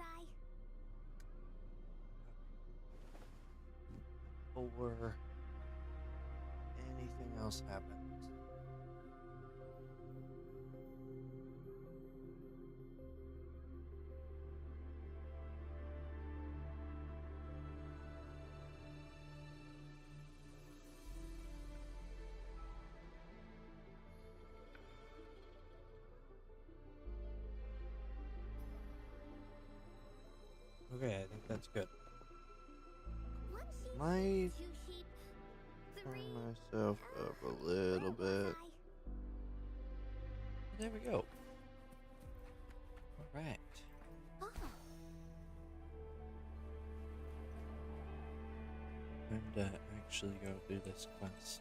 I? Before anything else happens. Okay, I think that's good. One sheep, Might two sheep, turn three. myself up a Where little was bit. I? There we go. Alright. Oh, Time to actually go do this quest.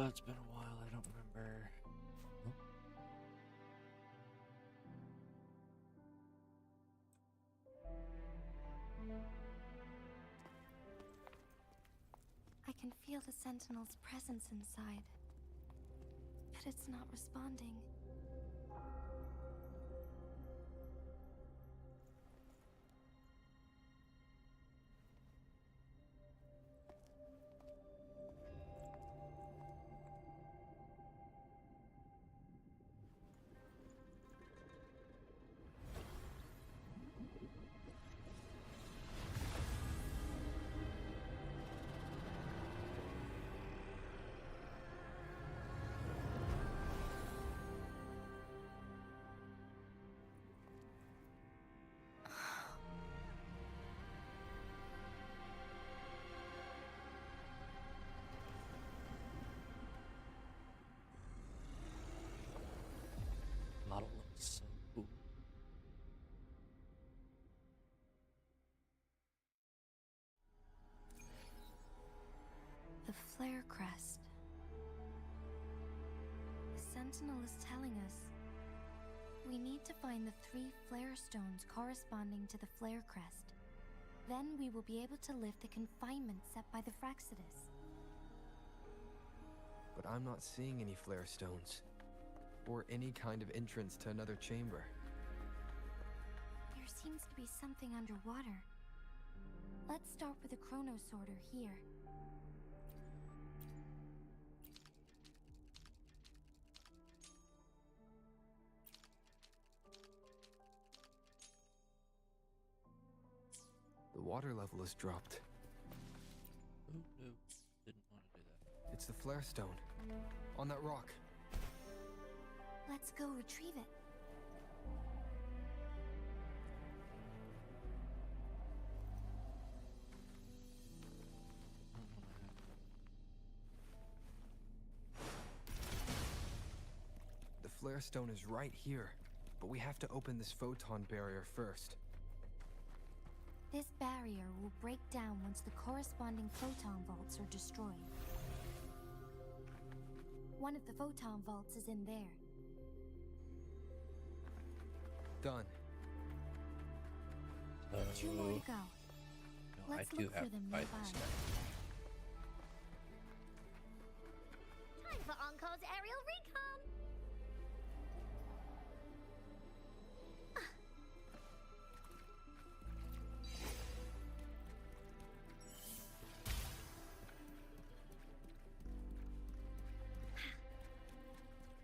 It's been a while, I don't remember. Oh, I can feel the Sentinel's presence inside, but it's not responding. model looks so cool. The flare crest. The Sentinel is telling us we need to find the 3 flare stones corresponding to the flare crest. Then we will be able to lift the confinement set by the Fraxidus. But I'm not seeing any flare stones, or any kind of entrance to another chamber. There seems to be something underwater. Let's start with the Chrono Sorter here. The water level has dropped. Oh no, didn't want to do that. It's the flare stone, on that rock. Let's go retrieve it. The flare stone is right here, but we have to open this photon barrier first. This barrier will break down once the corresponding photon vaults are destroyed. One of the photon vaults is in there. Done. 2 more to go. No, Let's I do look have for them to fight nearby. this guy. time for Encore's aerial recon.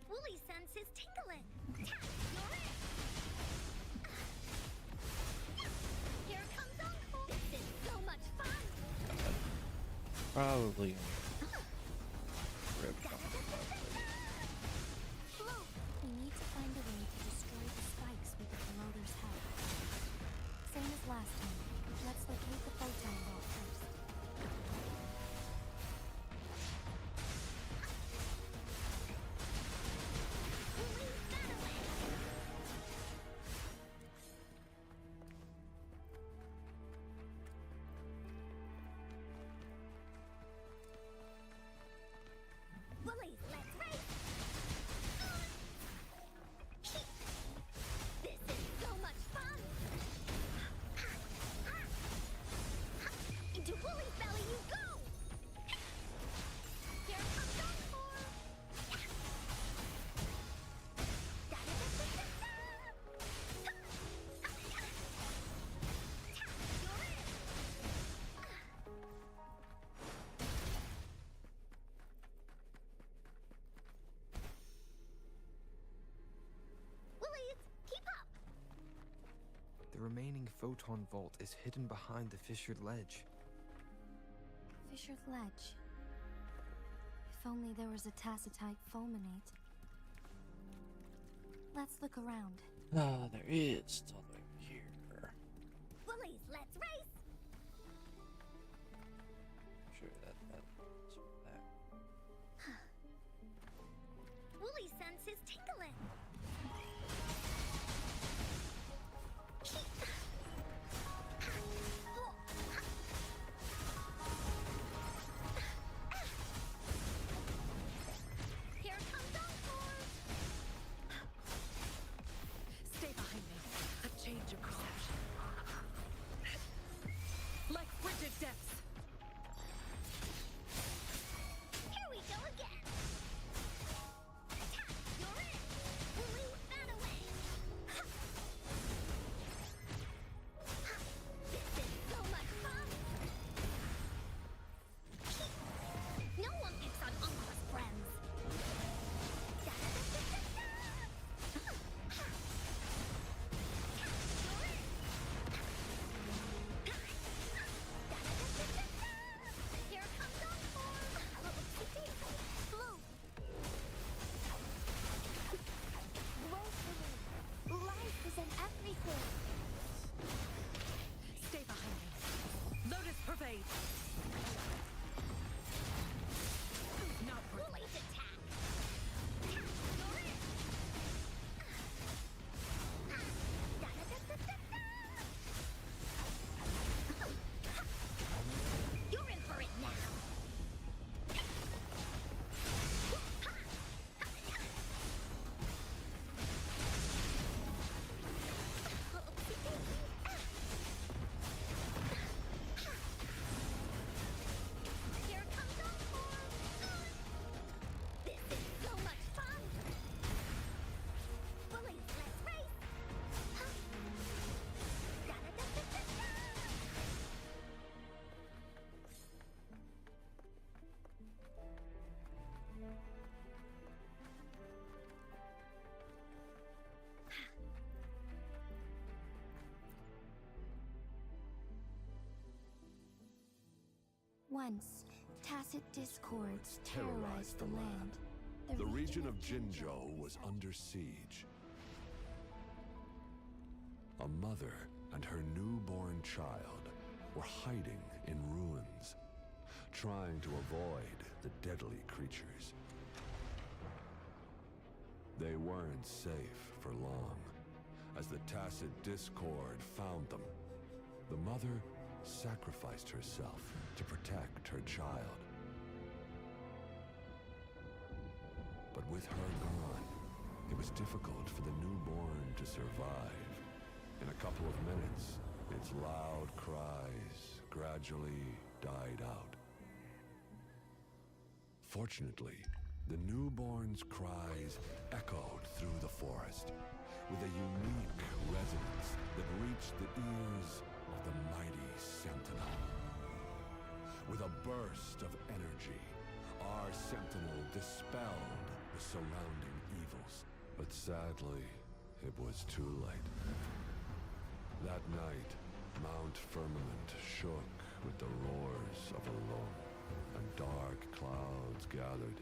Woolly sense is tingling. Tap, you're it. Here comes Encore. This is so much fun. Probably rip off. Look, we need to find a way to destroy the spikes with the corroder's help. Same as last time. Let's locate the photon vault first. Woolly battling. remaining photon vault is hidden behind the fissured ledge. Fissured ledge. If only there was a tacitite fulminate. Let's look around. Ah, there is. It's all the way over here. Bullies, let's race! Sure, that's that. Wooly sense is tingling. Here comes Encore! Stay behind me. A change of perception. Like frigid depths. Here we go again! Attack! You're in! Wooly, bat away! This is so much fun! No one picks on Uncle's friends! Da-da-da-da-da-da! You're in! Da-da-da-da-da-da! Here comes Encore! Blue! Woefully! Life is in everything! Stay behind me. Lotus pervade. Not for Woolly's attack! You're in! Da-da-da-da-da-da! You're in for it now! Here comes Encore! This is so much fun! Bullies, let's race! Da-da-da-da-da-da! Once, tacit discords terrorized the land. The region of Jinzhou was under siege. A mother and her newborn child were hiding in ruins, trying to avoid the deadly creatures. They weren't safe for long, as the tacit discord found them. The mother sacrificed herself to protect her child. But with her gone, it was difficult for the newborn to survive. In a couple of minutes, its loud cries gradually died out. Fortunately, the newborn's cries echoed through the forest with a unique resonance that reached the ears of the mighty Sentinel. With a burst of energy, our Sentinel dispelled the surrounding evils. But sadly, it was too late. That night, Mount Firmament shook with the roars of a lung, and dark clouds gathered.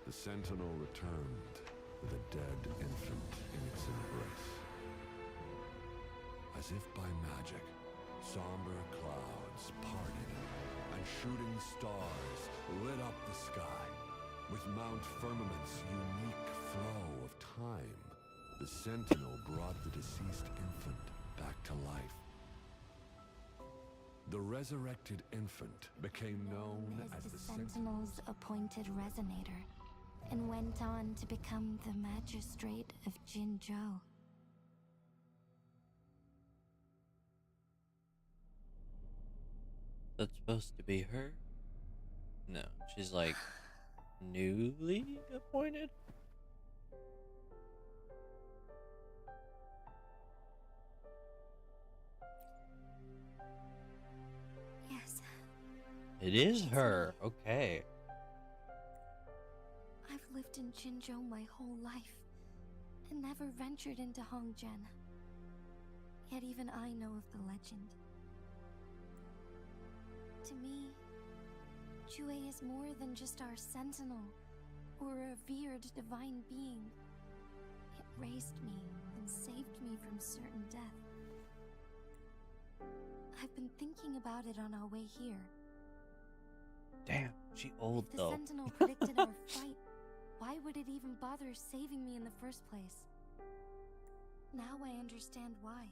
The Sentinel returned with a dead infant in its embrace. As if by magic, somber clouds parted, and shooting stars lit up the sky. With Mount Firmament's unique flow of time, the Sentinel brought the deceased infant back to life. The resurrected infant became known as as the the Sentinel's appointed resonator, and went on to become the magistrate of Jinzhou. That's supposed to be her? No, she's like newly appointed? Yes, It is her. Okay. I've lived in Jinzhou my whole life, and never ventured into Hongjian. Yet even I know of the legend. To me, Chue is more than just our sentinel or a revered divine being. It raised me and saved me from certain death. I've been thinking about it on our way here. Damn, she old If the though. sentinel predicted our fight, why would it even bother saving me in the first place? Now I understand why.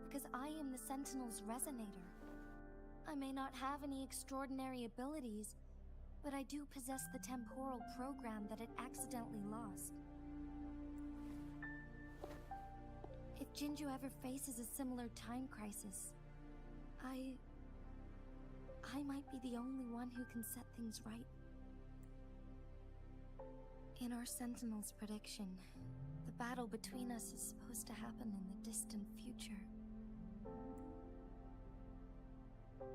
Because I am the sentinel's resonator. I may not have any extraordinary abilities, but I do possess the temporal program that it accidentally lost. If Jinjo ever faces a similar time crisis, I might be the only one who can set things right. In our Sentinel's prediction, the battle between us is supposed to happen in the distant future.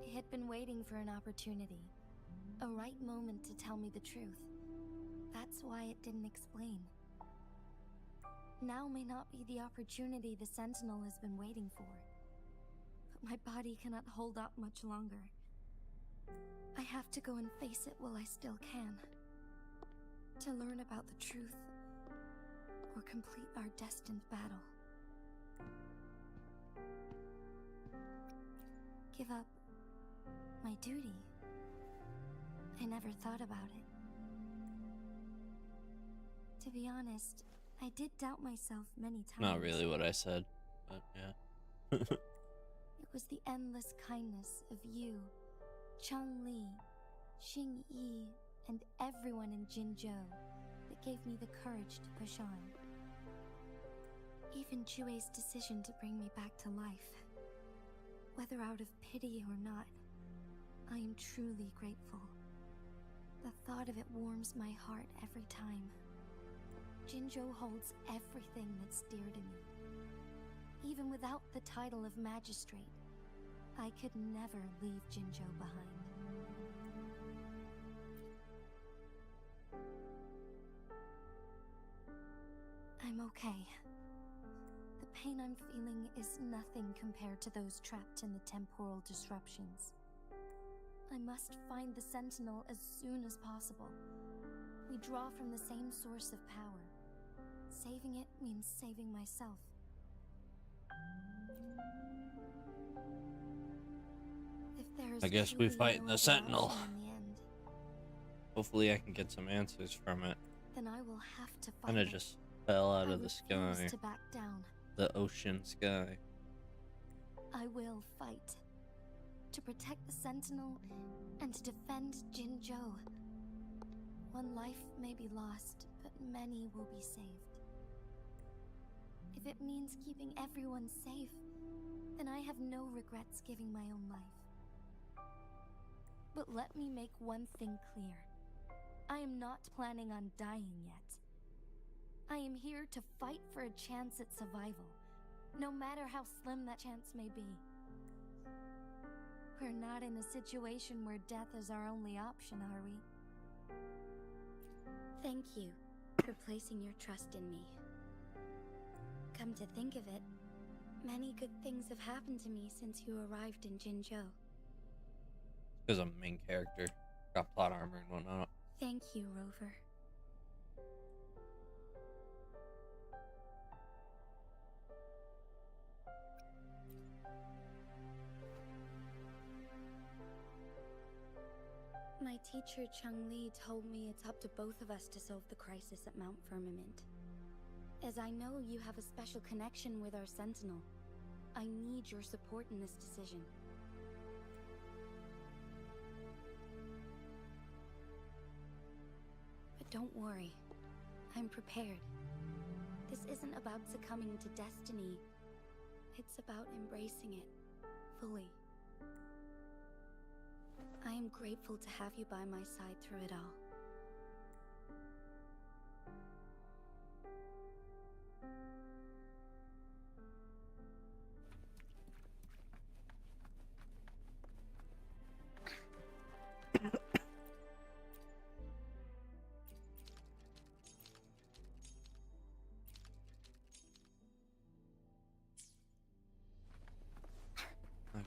It had been waiting for an opportunity, a right moment to tell me the truth. That's why it didn't explain. Now may not be the opportunity the Sentinel has been waiting for. But my body cannot hold up much longer. I have to go and face it while I still can. To learn about the truth, or complete our destined battle. Give up my duty. I never thought about it. To be honest, I did doubt myself many times. Not really what I said, but yeah. It was the endless kindness of you, Changli, Xingyi, and everyone in Jinzhou that gave me the courage to push on. Even Chue's decision to bring me back to life. Whether out of pity or not, I am truly grateful. The thought of it warms my heart every time. Jinzhou holds everything that's dear to me. Even without the title of magistrate, I could never leave Jinzhou behind. I'm okay. The pain I'm feeling is nothing compared to those trapped in the temporal disruptions. I must find the Sentinel as soon as possible. We draw from the same source of power. Saving it means saving myself. If there's I guess we truly fight no the other Sentinel. option in the end, Hopefully I can get some answers from it. then I will have to fight Kinda it. just fell out I of the refuse sky. to back down. The ocean sky. I will fight. To protect the Sentinel and to defend Jinzhou. One life may be lost, but many will be saved. If it means keeping everyone safe, then I have no regrets giving my own life. But let me make one thing clear. I am not planning on dying yet. I am here to fight for a chance at survival, no matter how slim that chance may be. We're not in a situation where death is our only option, are we? Thank you for placing your trust in me. Come to think of it, many good things have happened to me since you arrived in Jinzhou. Because I'm a main character. Got plot armor and whatnot. Thank you, Rover. My teacher, Changli, told me it's up to both of us to solve the crisis at Mount Firmament. As I know you have a special connection with our Sentinel, I need your support in this decision. But don't worry, I'm prepared. This isn't about succumbing to destiny. It's about embracing it fully. I am grateful to have you by my side through it all.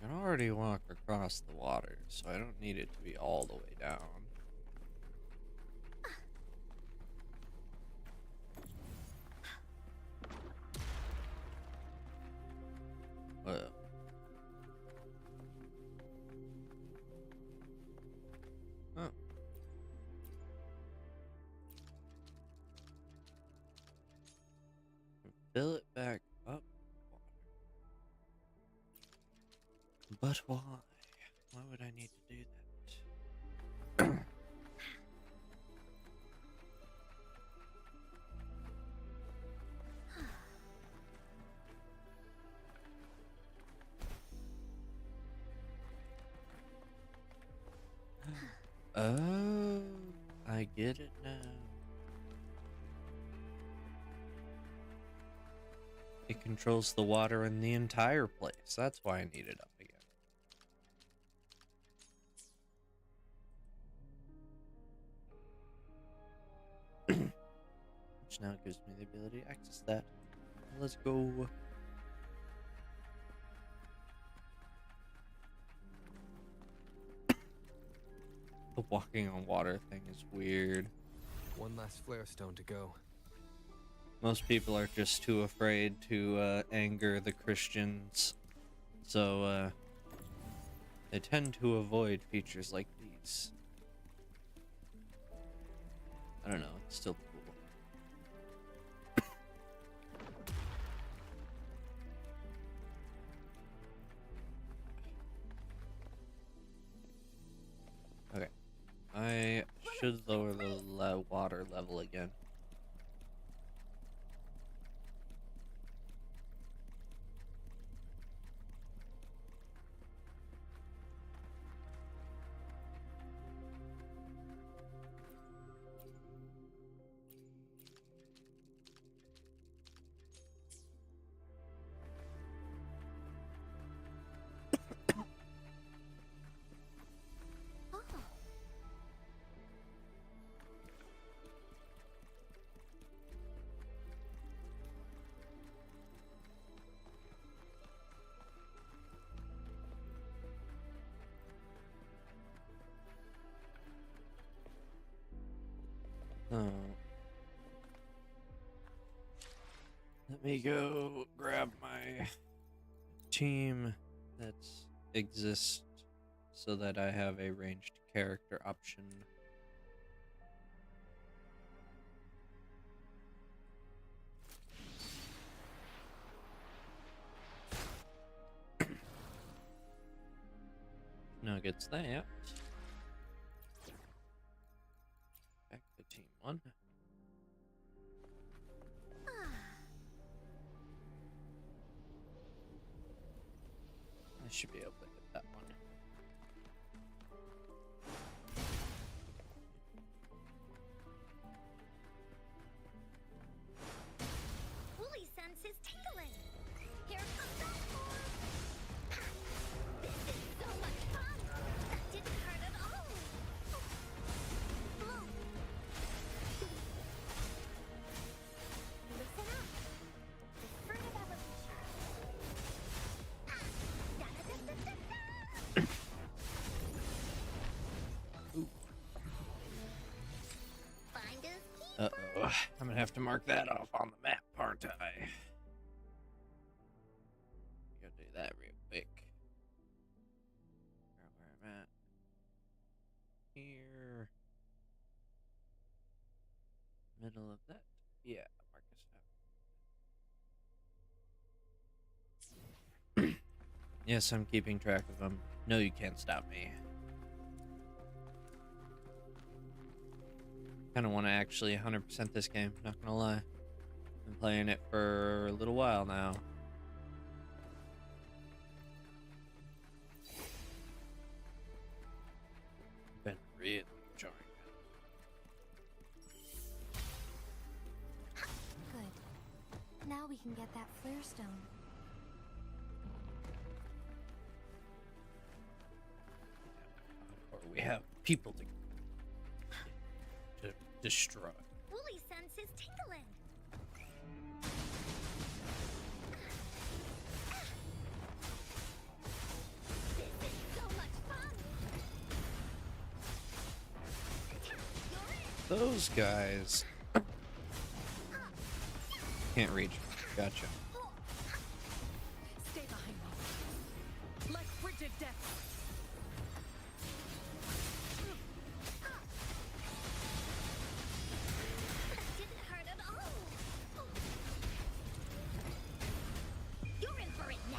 can already walk across the water, so I don't need it to be all the way down. Well. Oh. Fill it back up. But why? Why would I need to do that? Oh, I get it now. It controls the water in the entire place. That's why I need it up again. Which now gives me the ability to access that. Let's go. The walking on water thing is weird. One last flare stone to go. Most people are just too afraid to anger the Christians, so they tend to avoid features like these. I don't know, it's still cool. Okay, I should lower the water level again. Oh. Let me go grab my team that exists so that I have a ranged character option. Nuggets that. Back to team 1. I should be able to hit that one. Wooly sense is tingling. Here comes that form. This is so much fun. That didn't hurt at all. Bloom. Listen up. Deferred evolution. Da-da-da-da-da-da. Finders keepers. Uh-oh. I'm gonna have to mark that off on the map, aren't I? Go do that real quick. Figure out where I'm at. Here. Middle of that. Yeah, Marcus. Yes, I'm keeping track of them. No, you can't stop me. Kind of want to actually 100% this game, not gonna lie. Been playing it for a little while now. Been really enjoying it. Good. Now we can get that flare stone. Or we have people to destroy. Wooly sense is tingling. those guys. Can't reach. Gotcha. Stay behind me. Like frigid death. That didn't hurt at all. You're in for it now.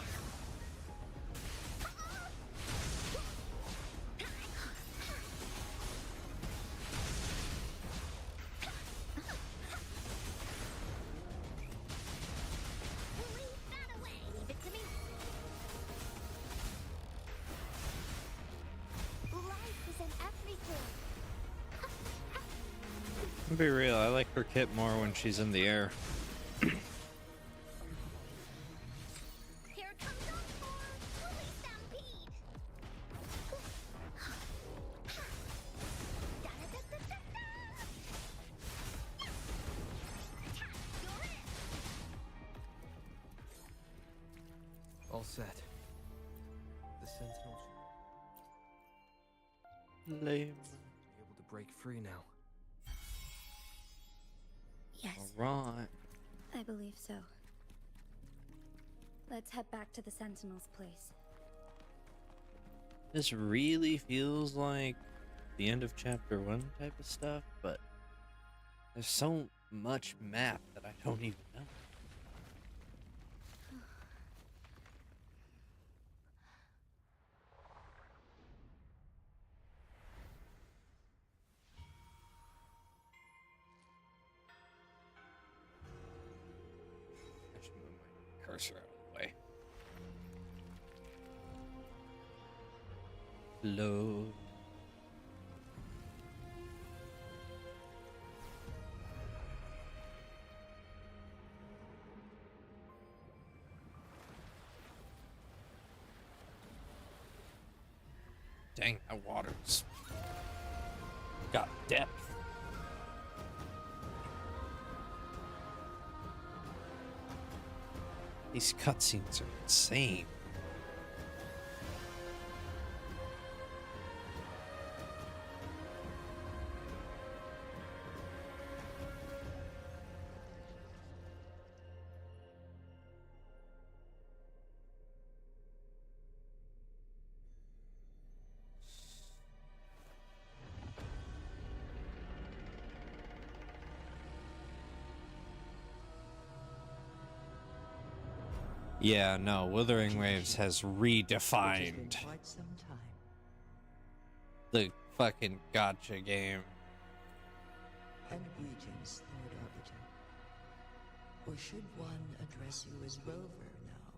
Leave that away. Leave it to me. Life is in everything. To be real, I like her kit more when she's in the air. Here comes Encore! Holy stampede! Da-da-da-da-da-da! Attack! You're it! All set. The Sentinels Lame. should be able to break free now. Yes, Alright. I believe so. Let's head back to the Sentinel's place. This really feels like the end of chapter 1 type of stuff, but there's so much map that I don't even know. I should move my cursor out of the way. Load. Dang, that water's got depth. These cutscenes are insane. Yeah, no, Wuthering Waves has redefined Quite some time. the fucking gotcha game. And greetings, Lord Arbiter. Or should one address you as Rover now?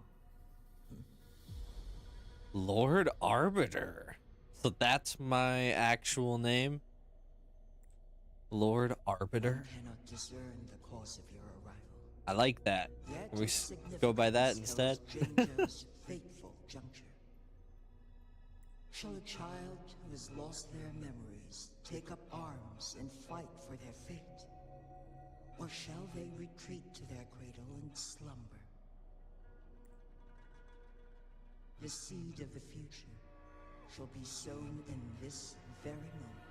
Lord Arbiter. So that's my actual name? Lord Arbiter? One cannot discern the cause of your arrival. I like that. Yet Can we its go by that significance instead? heralds Jinjo's fateful juncture. Shall a child who has lost their memories take up arms and fight for their fate? Or shall they retreat to their cradle and slumber? The seed of the future shall be sown in this very moment.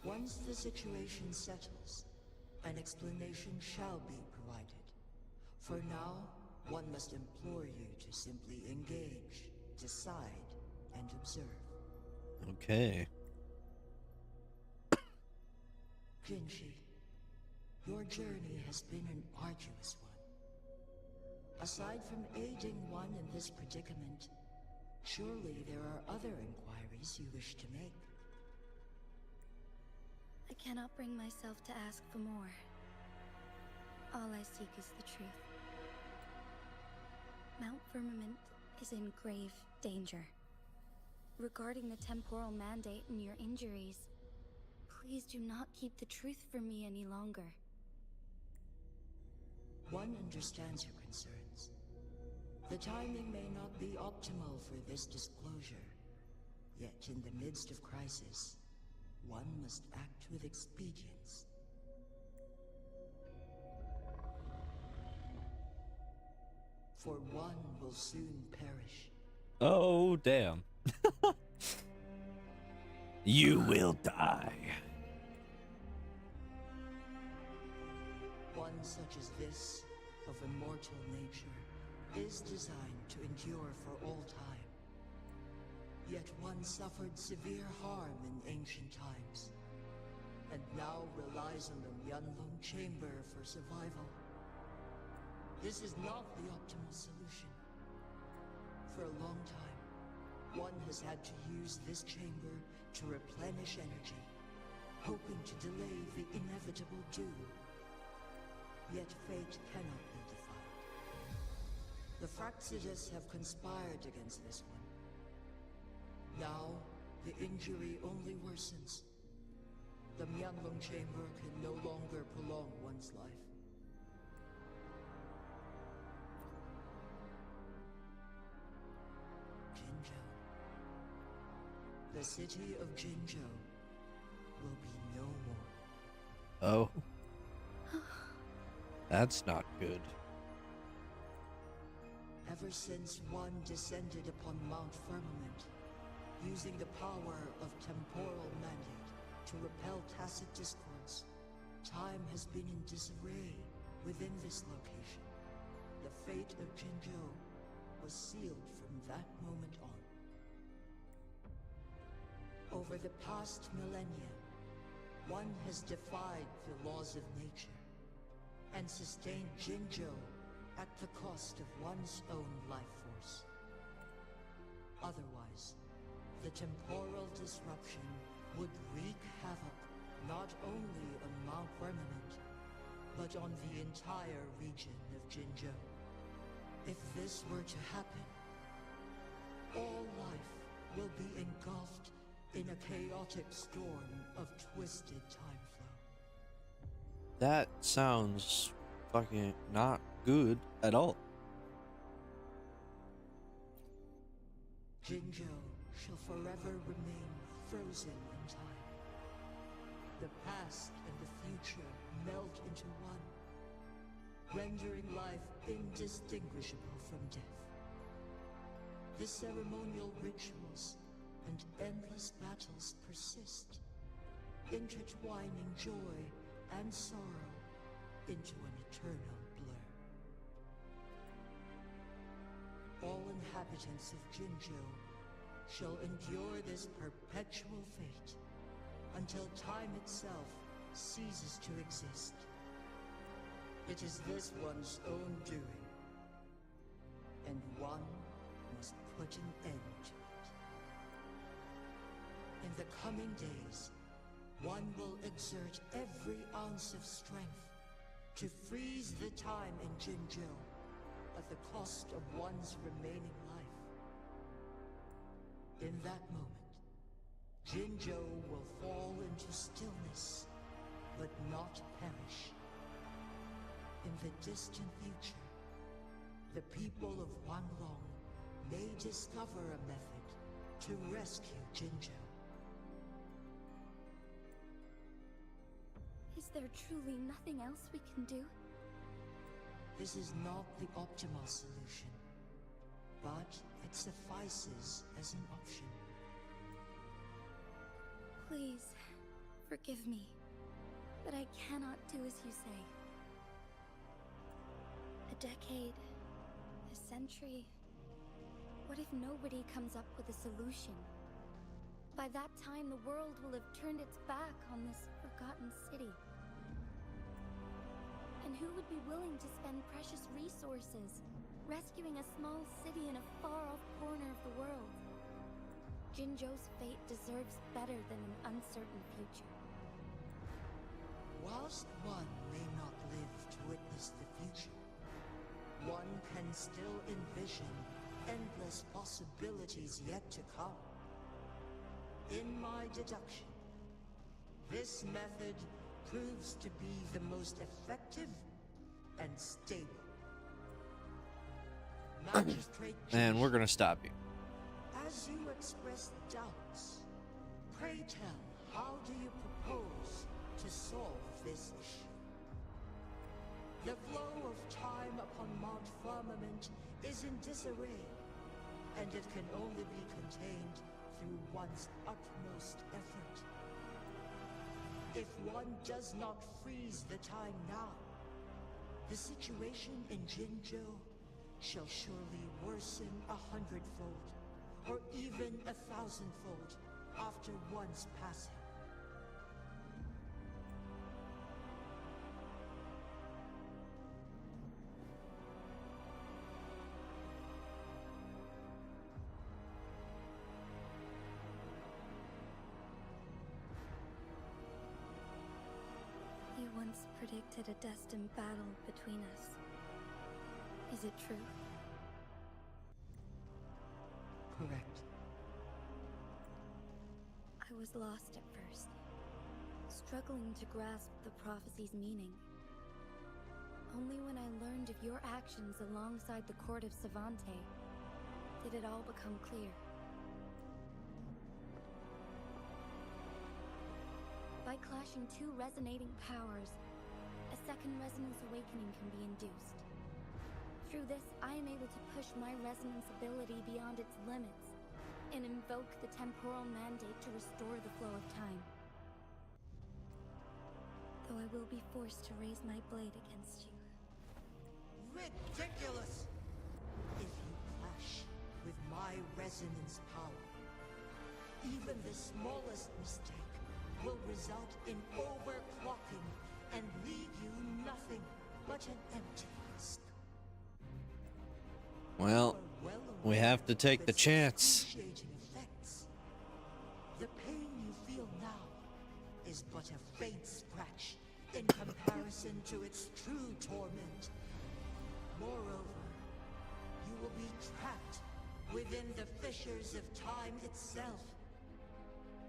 Once the situation settles, an explanation shall be provided. For now, one must implore you to simply engage, decide, and observe. Okay. Genshi, your journey has been an arduous one. Aside from aiding one in this predicament, surely there are other inquiries you wish to make. I cannot bring myself to ask for more. All I seek is the truth. Mount Firmament is in grave danger. Regarding the temporal mandate and your injuries, please do not keep the truth from me any longer. One understands your concerns. The timing may not be optimal for this disclosure. Yet in the midst of crisis, one must act with expedience. For one will soon perish. Oh, damn. You will die. One such as this, of immortal nature, is designed to endure for all time. Yet one suffered severe harm in ancient times, and now relies on the Myanlong Chamber for survival. This is not the optimal solution. For a long time, one has had to use this chamber to replenish energy, hoping to delay the inevitable doom. Yet fate cannot be defied. The Fraxidus have conspired against this one. Now, the injury only worsens. The Myanlong Chamber can no longer prolong one's life. Jinzhou. The city of Jinzhou will be no more. Oh. That's not good. Ever since one descended upon Mount Firmament, using the power of temporal mandate to repel tacit discords, time has been in disarray within this location. The fate of Jinzhou was sealed from that moment on. Over the past millennia, one has defied the laws of nature and sustained Jinzhou at the cost of one's own life force. Otherwise, the temporal disruption would wreak havoc not only on Mount Firmament, but on the entire region of Jinzhou. If this were to happen, all life will be engulfed in a chaotic storm of twisted time flow. That sounds fucking not good at all. Jinzhou shall forever remain frozen in time. The past and the future melt into one, rendering life indistinguishable from death. The ceremonial rituals and endless battles persist, intertwining joy and sorrow into an eternal blur. All inhabitants of Jinzhou shall endure this perpetual fate until time itself ceases to exist. It is this one's own doing, and one must put an end to it. In the coming days, one will exert every ounce of strength to freeze the time in Jinzhou at the cost of one's remaining life. In that moment, Jinzhou will fall into stillness, but not perish. In the distant future, the people of Wanglong may discover a method to rescue Jinzhou. Is there truly nothing else we can do? This is not the optimal solution, but it suffices as an option. Please, forgive me, but I cannot do as you say. A decade, a century. What if nobody comes up with a solution? By that time, the world will have turned its back on this forgotten city. And who would be willing to spend precious resources rescuing a small city in a far-off corner of the world? Jinzhou's fate deserves better than an uncertain future. Whilst one may not live to witness the future, one can still envision endless possibilities yet to come. In my deduction, this method proves to be the most effective and stable. Magistrate And we're gonna stop you. as you express doubts, pray tell, how do you propose to solve this issue? The flow of time upon Mount Firmament is in disarray, and it can only be contained through one's utmost effort. If one does not freeze the time now, the situation in Jinzhou shall surely worsen 100-fold, or even 1,000-fold after one's passing. You once predicted a destined battle between us. Is it true? Correct. I was lost at first, struggling to grasp the prophecy's meaning. Only when I learned of your actions alongside the court of Savante did it all become clear. By clashing two resonating powers, a second resonance awakening can be induced. Through this, I am able to push my resonance ability beyond its limits and invoke the temporal mandate to restore the flow of time. Though I will be forced to raise my blade against you. Ridiculous! If you clash with my resonance power, even the smallest mistake will result in overclocking and leave you nothing but an empty husk. Well, we have to take the chance. Effects. The pain you feel now is but a faint scratch in comparison to its true torment. Moreover, you will be trapped within the fissures of time itself.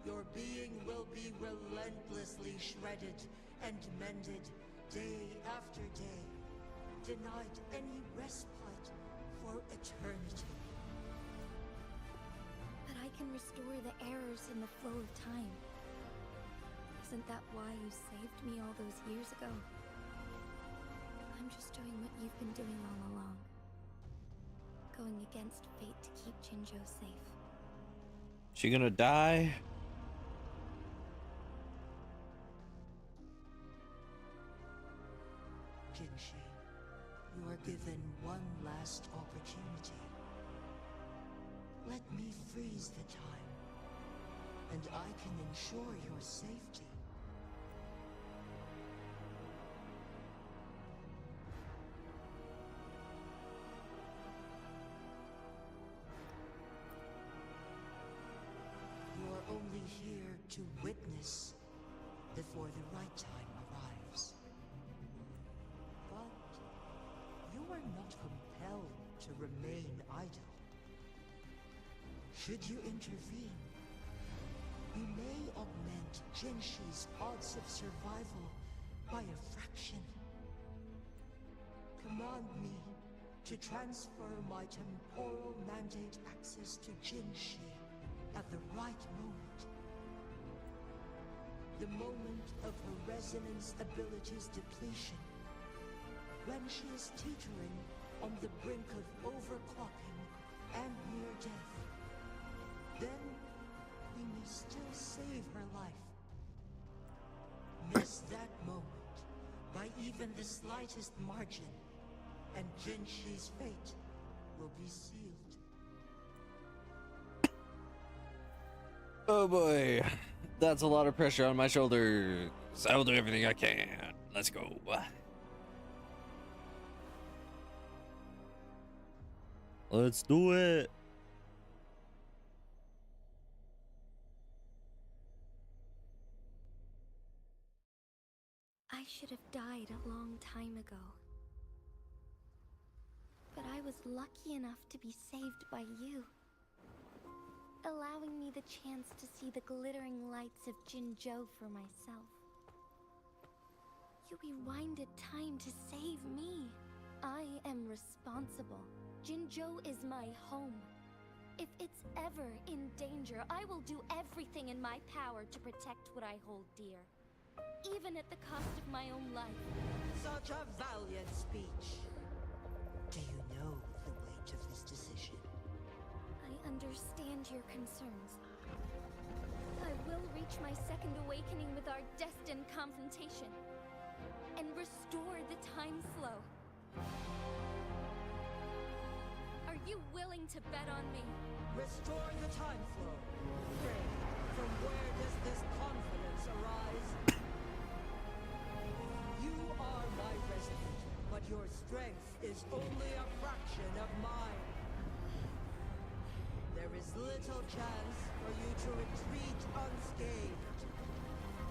Your being will be relentlessly shredded and mended day after day, denied any respite for eternity. But I can restore the errors in the flow of time. Isn't that why you saved me all those years ago? I'm just doing what you've been doing all along. Going against fate to keep Jinzhou safe. She gonna die? Genshin, you are given one last opportunity. Let me freeze the time, and I can ensure your safety. You are only here to witness before the right time arrives. But you are not compelled to remain idle. Should you intervene, you may augment Genshi's odds of survival by a fraction. Command me to transfer my temporal mandate access to Genshi at the right moment. The moment of her resonance ability's depletion, when she is teetering on the brink of overclocking and near death. Then we may still save her life. Miss that moment by even the slightest margin, and Genshi's fate will be sealed. Oh boy, that's a lot of pressure on my shoulders. I will do everything I can. Let's go. Let's do it. I should have died a long time ago. But I was lucky enough to be saved by you, allowing me the chance to see the glittering lights of Jinzhou for myself. You rewinded time to save me. I am responsible. Jinzhou is my home. If it's ever in danger, I will do everything in my power to protect what I hold dear, even at the cost of my own life. Such a valiant speech. Do you know the weight of this decision? understand your concerns. I will reach my second awakening with our destined confrontation and restore the time flow. Are you willing to bet on me? Restore the time flow. Pray, from where does this confidence arise? You are my resident, but your strength is only a fraction of mine. There is little chance for you to retreat unscathed.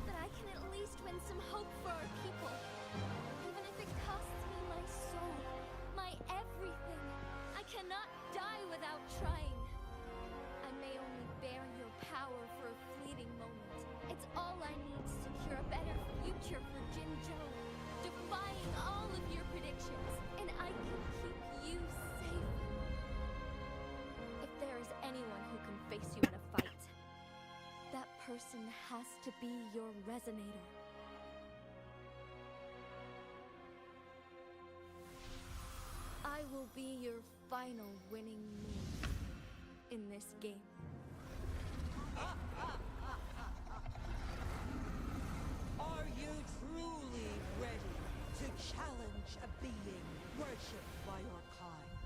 But I can at least win some hope for our people. Even if it costs me my soul, my everything. I cannot die without trying. I may only bear your power for a fleeting moment. It's all I need to secure a better future for Jinzhou. Defying all of your predictions, and I can keep you safe. If there is anyone who can face you in a fight, that person has to be your resonator. I will be your final winning move in this game. Are you truly ready to challenge a being worshipped by your kind?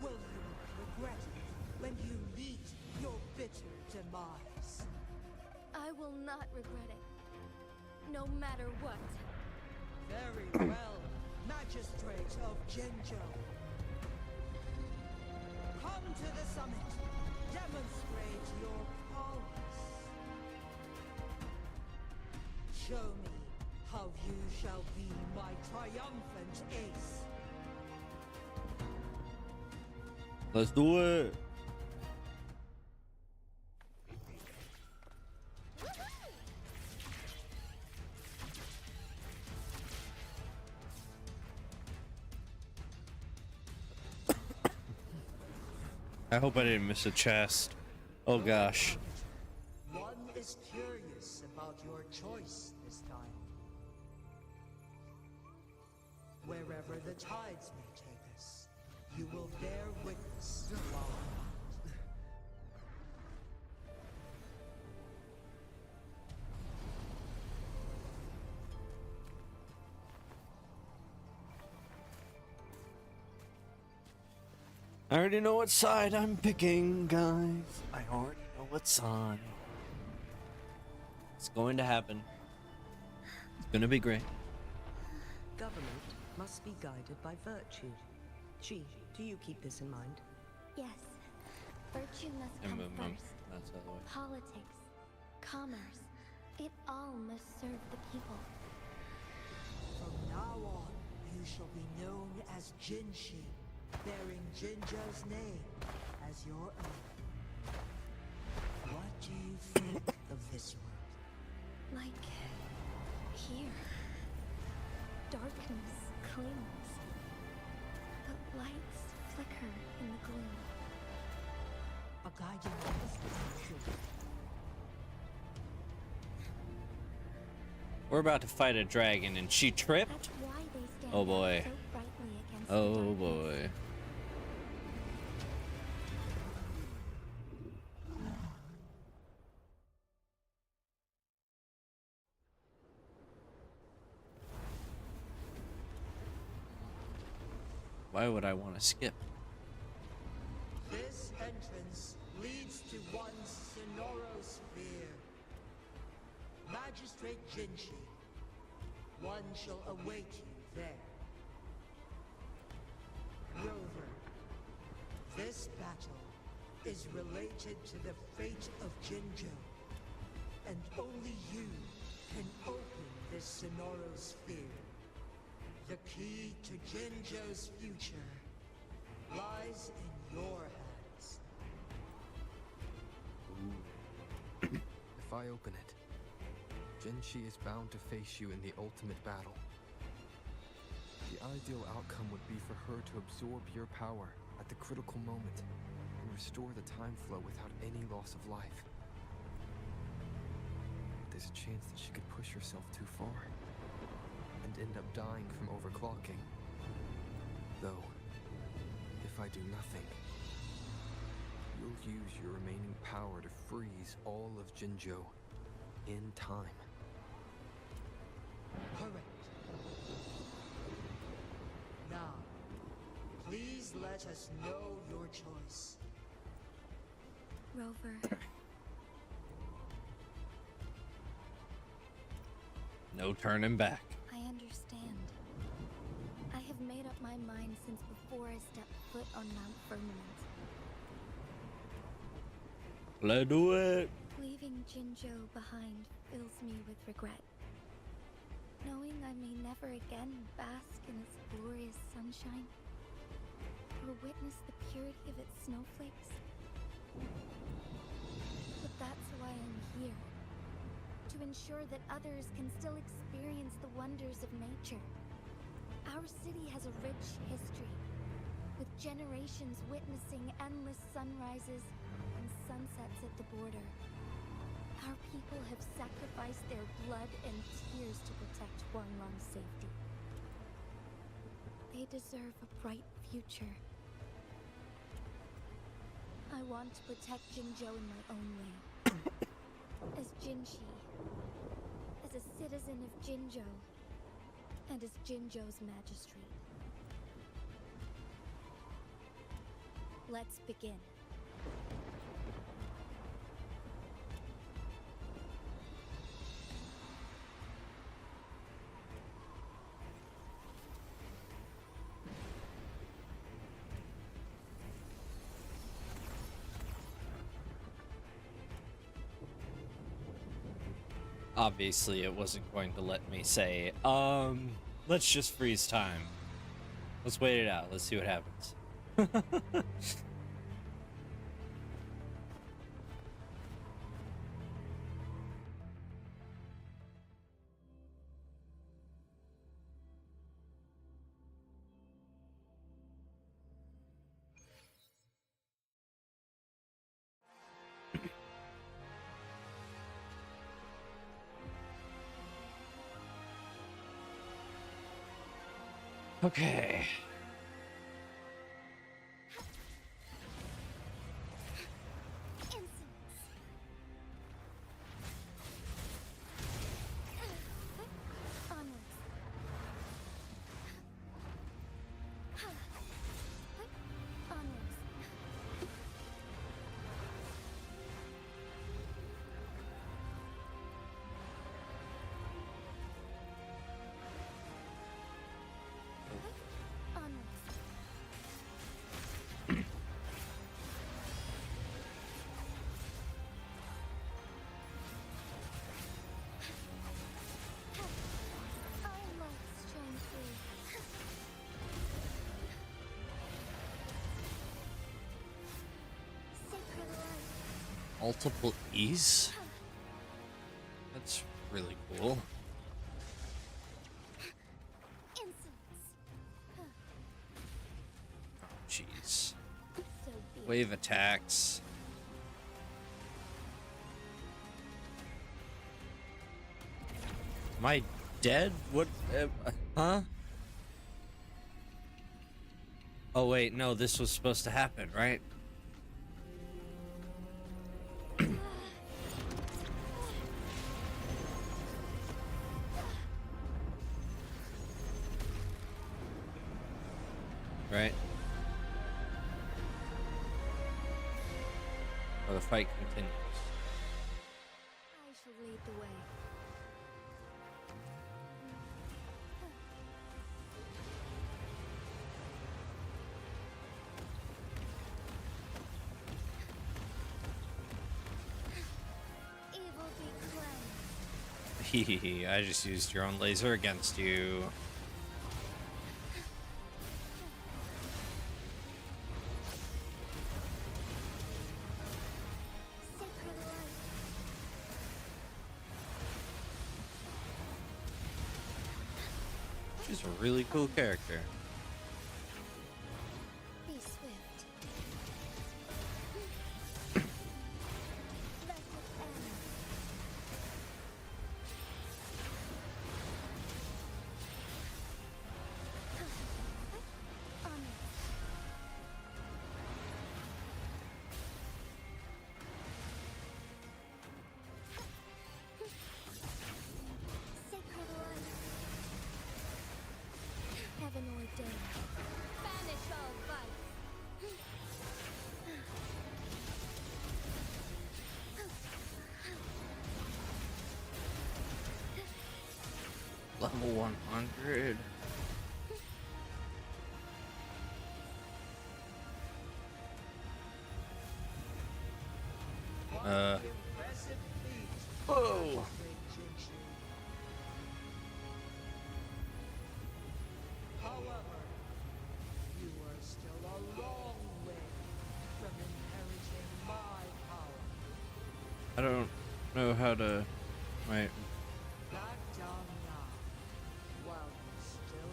Will you regret it when you meet your bitter demise? I will not regret it, no matter what. Very well, Magistrate of Jinzhou. Come to the summit. Demonstrate your prowess. Show me how you shall be my triumphant ace. Let's do it. I hope I didn't miss a chest. Oh gosh. One is curious about your choice this time. Wherever the tides may take us, you will bear witness to our fight. I already know what side I'm picking, guys. I already know what side. It's going to happen. It's gonna be great. Government must be guided by virtue. Chi, do you keep this in mind? Yes, virtue must come first. That's the other way. Politics, commerce, it all must serve the people. From now on, you shall be known as Genshin, bearing Jinzhou's name as your own. What do you think of this world? Like here, darkness clings. The lights flicker in the gloom. A guiding light, truly. We're about to fight a dragon and she tripped? That's why they stand Oh out boy. so brightly against the Oh darkness. boy. Why would I want to skip? This entrance leads to one's Sonoro sphere. Magistrate Genshin, one shall await you there. Rover, this battle is related to the fate of Jinzhou, and only you can open this Sonoro sphere. The key to Jinzhou's future lies in your hands. If I open it, Jinshi is bound to face you in the ultimate battle. The ideal outcome would be for her to absorb your power at the critical moment and restore the time flow without any loss of life. There's a chance that she could push herself too far and end up dying from overclocking. Though, if I do nothing, You'll use your remaining power to freeze all of Jinzhou in time. Correct. Now, please let us know your choice. Rover, No turning back. I understand. I have made up my mind since before I stepped foot on Mount Firmament. Let's do it. Leaving Jinzhou behind fills me with regret. Knowing I may never again bask in its glorious sunshine, or witness the purity of its snowflakes. But that's why I'm here. To ensure that others can still experience the wonders of nature. Our city has a rich history, with generations witnessing endless sunrises and sunsets at the border. Our people have sacrificed their blood and tears to protect Huanglong's safety. They deserve a bright future. I want to protect Jinzhou in my own way. As Jinshi, as a citizen of Jinzhou, and as Jinzhou's magistrate. Let's begin. Obviously, it wasn't going to let me say, let's just freeze time. Let's wait it out. Let's see what happens. Okay. Multiple E's? That's really cool. Jeez. Wave attacks. Am I dead? What? Huh? Oh wait, no, this was supposed to happen, right? Right? Or the fight continues. I shall lead the way. Evil be cleansed. Hehehe, I just used your own laser against you. She's a really cool character. Be swift. Let it end. Honor. Level 100. Whoa. However, you are still a long way from inheriting my power. I don't know how to. Right. Back down now, while you still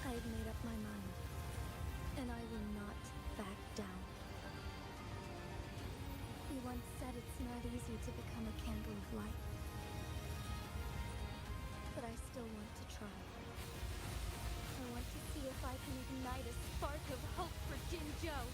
can. I've made up my mind, and I will not back down. You once said it's not easy to become a candle of light. But I still want to try. I want to see if I can ignite a spark of hope for Jinzhou.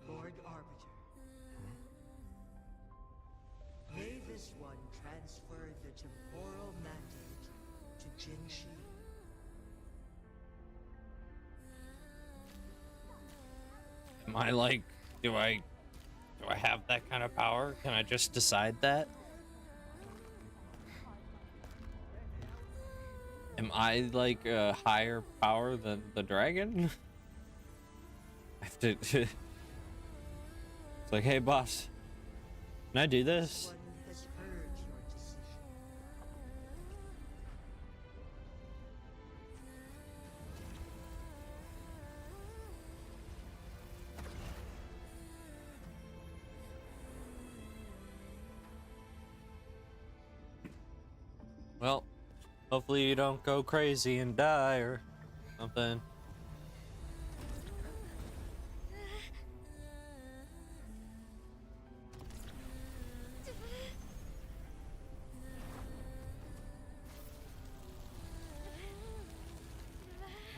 Lord Arbiter. May this one transfer the temporal mandate to Jinshi. Am I like, do I have that kind of power? Can I just decide that? Am I like a higher power than the dragon? I have to. It's like, hey boss, can I do this? One has heard your decision. Well, hopefully you don't go crazy and die or something.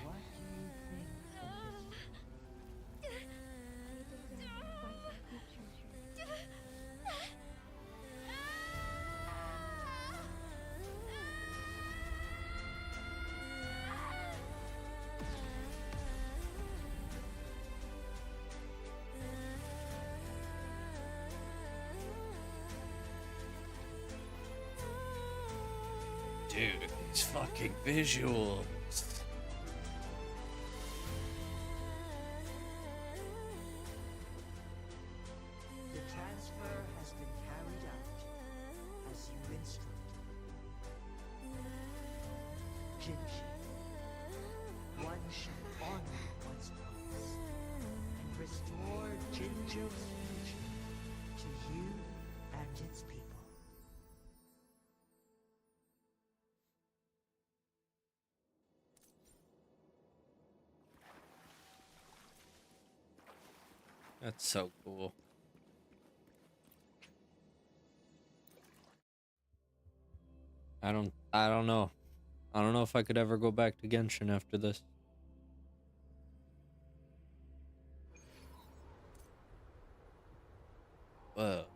What do you think of this? Dude, these fucking visuals. The transfer has been carried out as you instructed. Jinshi, one should honor one's promise and restore Jinzhou's future to you and its people. That's so cool. I don't know. I don't know if I could ever go back to Genshin after this. Whoa.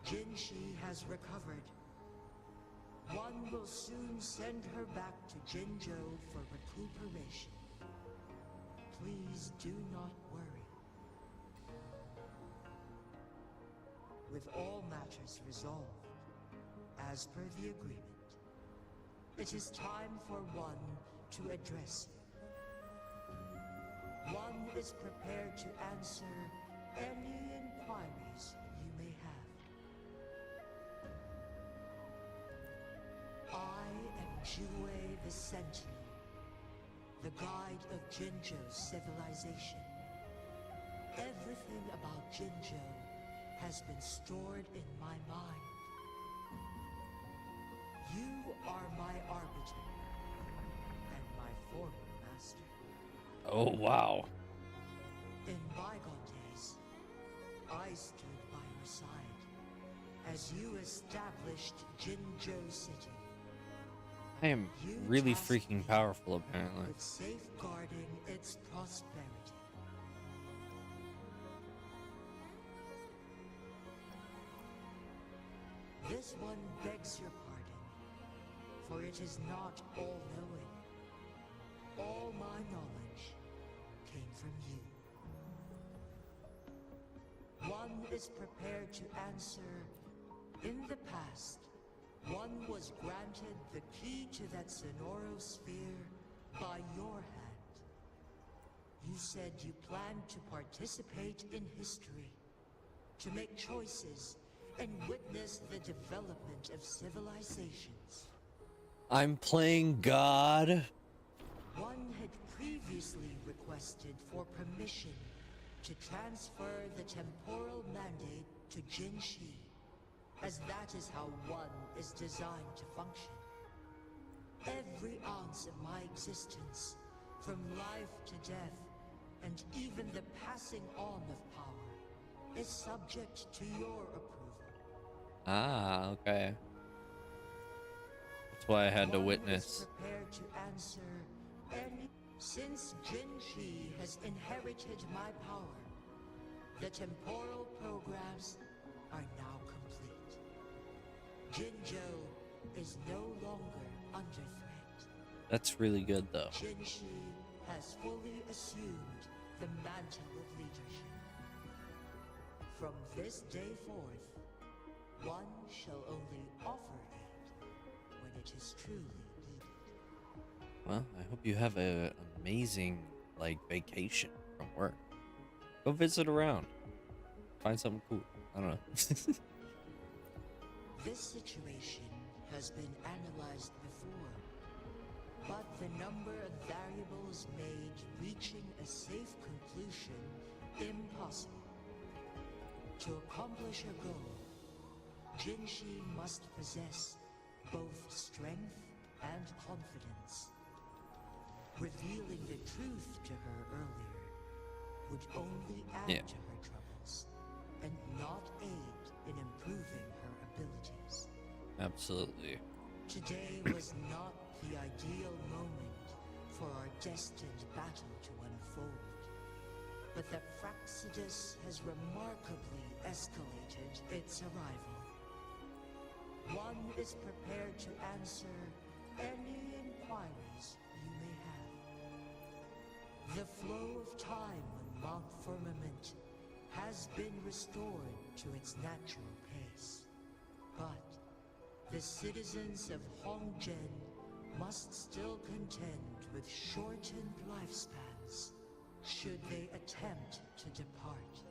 Jinshi has recovered. One will soon send her back to Jinzhou for recuperation. Please do not worry. With all matters resolved, as per the agreement, it is time for one to address you. One is prepared to answer any inquiries you may have. I am Jue the Sentinel, the guide of Jinzhou's civilization. Everything about Jinzhou has been stored in my mind. You are my arbiter, and my former master. Oh, wow. In bygone days, I stood by your side as you established Jinzhou City. I am You really tasked me freaking powerful, apparently. with safeguarding its prosperity. This one begs your pardon, for it is not all-knowing. All my knowledge came from you. One is prepared to answer. In the past, one was granted the key to that Sonoro sphere by your hand. You said you planned to participate in history, to make choices and witness the development of civilizations. I'm playing God. One had previously requested for permission to transfer the temporal mandate to Jinshi, as that is how one is designed to function. Every ounce of my existence, from life to death, and even the passing on of power, is subject to your approval. Ah, okay. That's why I had to One witness. is prepared to answer any. Since Jinshi has inherited my power, the temporal programs are now complete. Jinzhou is no longer under threat. That's really good, though. Jinshi has fully assumed the mantle of leadership. From this day forth, one shall only offer aid when it is truly needed. Well, I hope you have an amazing, like, vacation from work. Go visit around. Find something cool. I don't know. This situation has been analyzed before, but the number of variables made reaching a safe conclusion impossible. To accomplish a goal, Jinshi must possess both strength and confidence. Revealing the truth to her earlier would only add to her troubles and not aid in improving her abilities. Absolutely. Today was not the ideal moment for our destined battle to unfold, but the Fraxidus has remarkably escalated its arrival. One is prepared to answer any inquiries you may have. The flow of time on Mount Firmament has been restored to its natural pace, but the citizens of Hongzhen must still contend with shortened lifespans should they attempt to depart.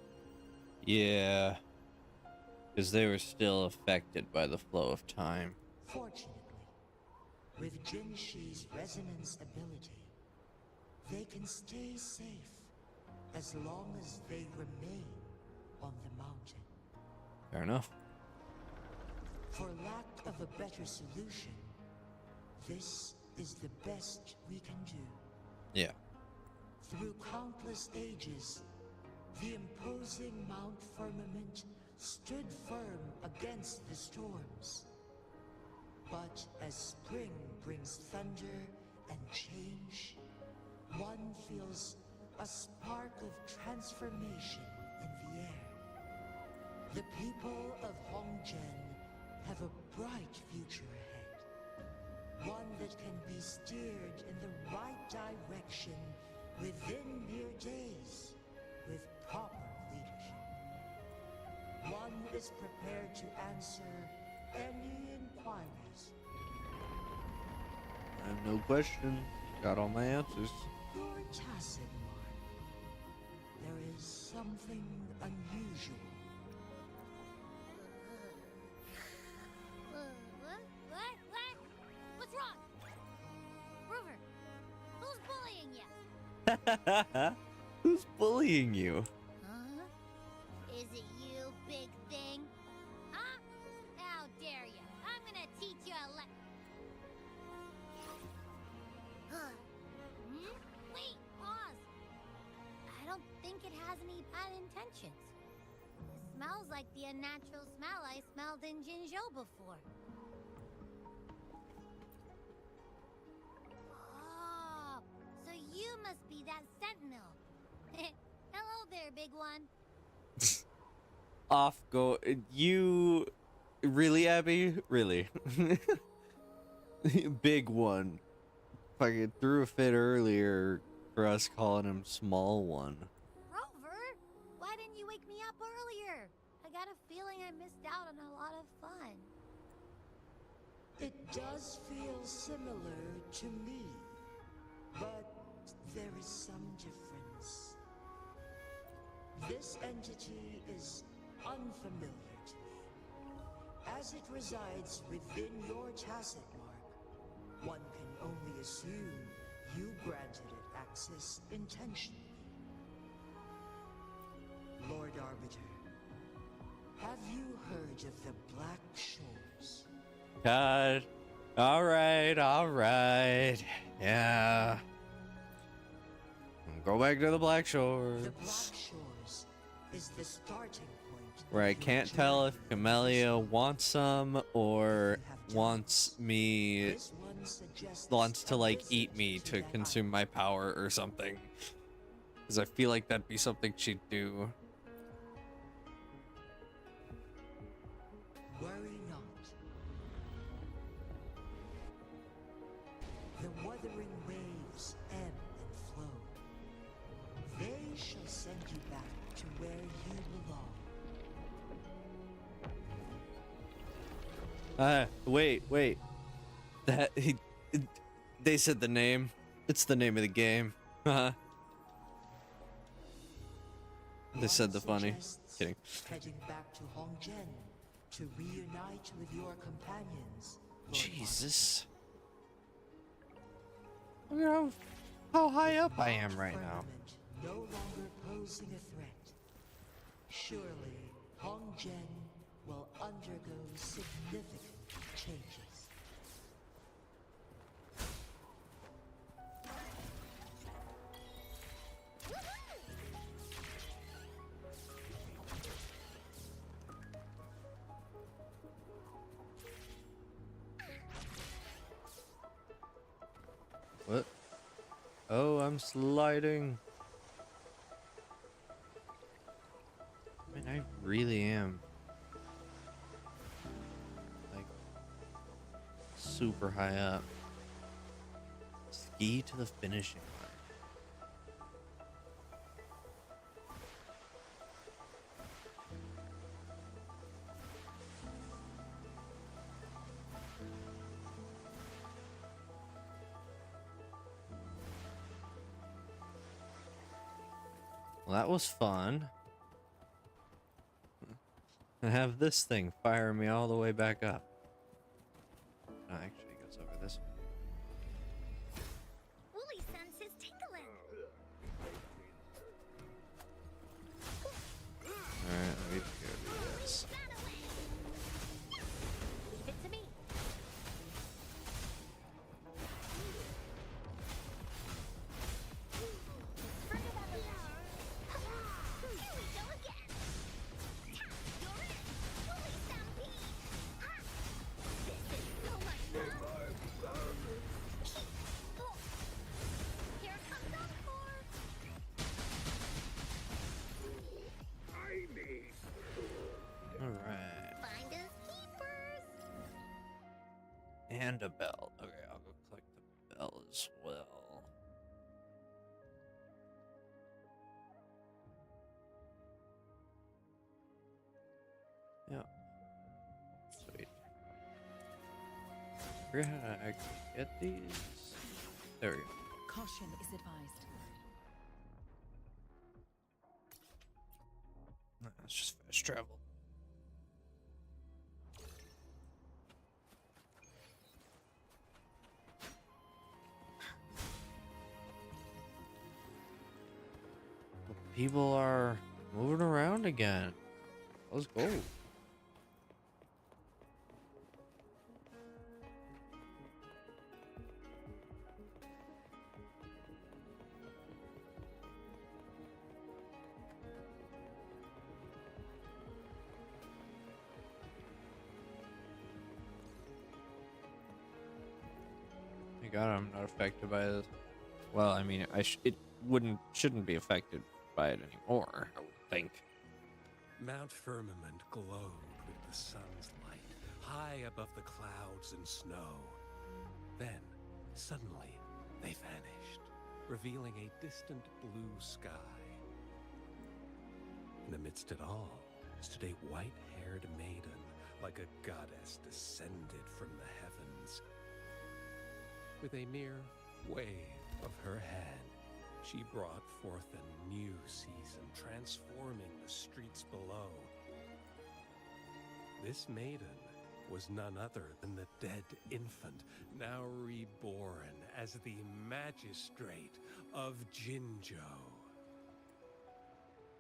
Yeah. Because they were still affected by the flow of time. Fortunately, with Jinshi's resonance ability, they can stay safe as long as they remain on the mountain. Fair enough. For lack of a better solution, this is the best we can do. Yeah. Through countless ages, the imposing Mount Firmament stood firm against the storms. But as spring brings thunder and change, one feels a spark of transformation in the air. The people of Hongzhen have a bright future ahead. One that can be steered in the right direction within mere days with proper leadership. One is prepared to answer any inquiries. I have no question. Got all my answers. You're tacit, Mark. something unusual. What? What's wrong? Rover, who's bullying you? Who's bullying you? Huh? Is it you, big thing? Huh? How dare you? I'm gonna teach you a Wait, pause. I don't think it has any bad intentions. It smells like the unnatural smell I smelled in Jinzhou before. Oh, so you must be that sentinel. Hello there, big one. Off go. You. Really, Abby? Really? Big one. Fucking threw a fit earlier for us calling him small one. Rover, why didn't you wake me up earlier? I got a feeling I missed out on a lot of fun. It does feel similar to me, but there is some difference. This entity is unfamiliar to me. As it resides within your tacit mark, one can only assume you granted it access intentionally. Lord Arbiter, have you heard of the Black Shores? God. Alright. Yeah. Go back to the Black Shores. The Black Shores is the starting point. Where I of your can't tell if journey. Camellia wants some or wants me. This one suggests Wants to, a like, visit eat me to that consume my power or something. Because I feel like that'd be something she'd do. Worry not. The Wuthering Waves ebb and flow. They shall send you back to where you belong. Wait. They said the name. It's the name of the game. They said the funny. Suggests Kidding. Heading back to Hongzhen to reunite with your companions. Lord Jesus. Look at how high up I am right now. Firmament no longer posing a threat. Surely Hongzhen will undergo significant changes. What? Oh, I'm sliding. I mean, I really am. Like, super high up. Ski to the finishing line. Well, that was fun. And have this thing fire me all the way back up. No, actually, it goes over this way. Wooly sense is tingling. Alright, let me go do this. Leave it to me. Here we go again. You're in. Wooly stampede. This is so much fun. Here comes Encore. Alright. Finders keepers. And a bell. Okay, I'll go collect the bell as well. Yeah. Sweet. Forget how to actually get these. There we go. Caution is advised. It's just fast travel. People are moving around again. Let's go. Thank God I'm not affected by this. Well, I mean, it shouldn't be affected by it anymore, I would think. Mount Firmament glowed with the sun's light, high above the clouds and snow. Then, suddenly, they vanished, revealing a distant blue sky. And amidst it all stood a white-haired maiden, like a goddess descended from the heavens. With a mere wave of her hand, she brought forth a new season, transforming the streets below. This maiden was none other than the dead infant, now reborn as the magistrate of Jinzhou.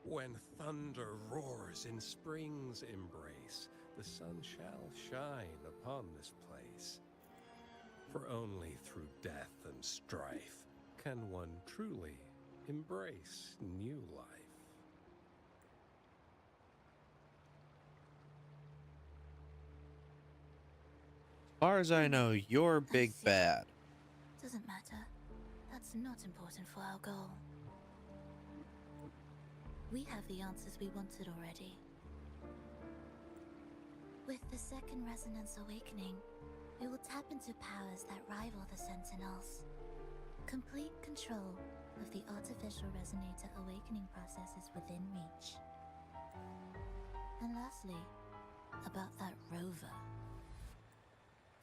When thunder roars in spring's embrace, the sun shall shine upon this place. For only through death and strife can one truly embrace new life. As far as I know, you're big bad. Doesn't matter. That's not important for our goal. We have the answers we wanted already. With the second resonance awakening, we will tap into powers that rival the Sentinels. Complete control of the artificial resonator awakening process is within reach. And lastly, about that rover.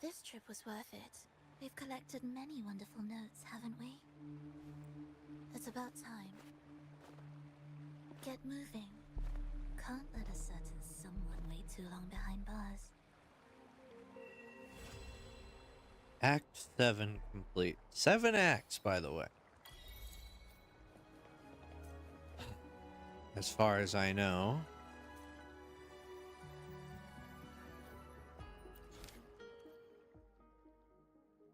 This trip was worth it. We've collected many wonderful notes, haven't we? It's about time. Get moving. Can't let a certain someone wait too long behind bars. Act 7 complete. 7 acts, by the way. As far as I know.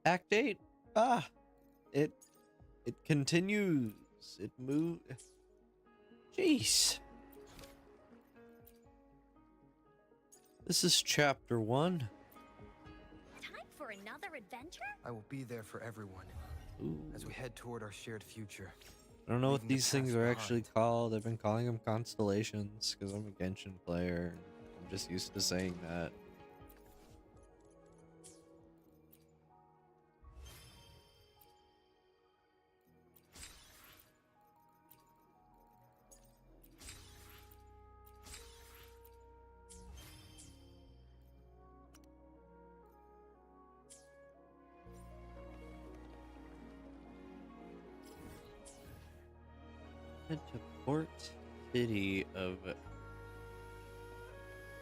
Act 8. It continues. It moves. Jeez. This is chapter 1. Time for another adventure? I will be there for everyone Ooh. as we head toward our shared future. I don't know what Leaving the these things past are behind. actually called. I've been calling them constellations because I'm a Genshin player. I'm just used to saying that. Head to Port City of...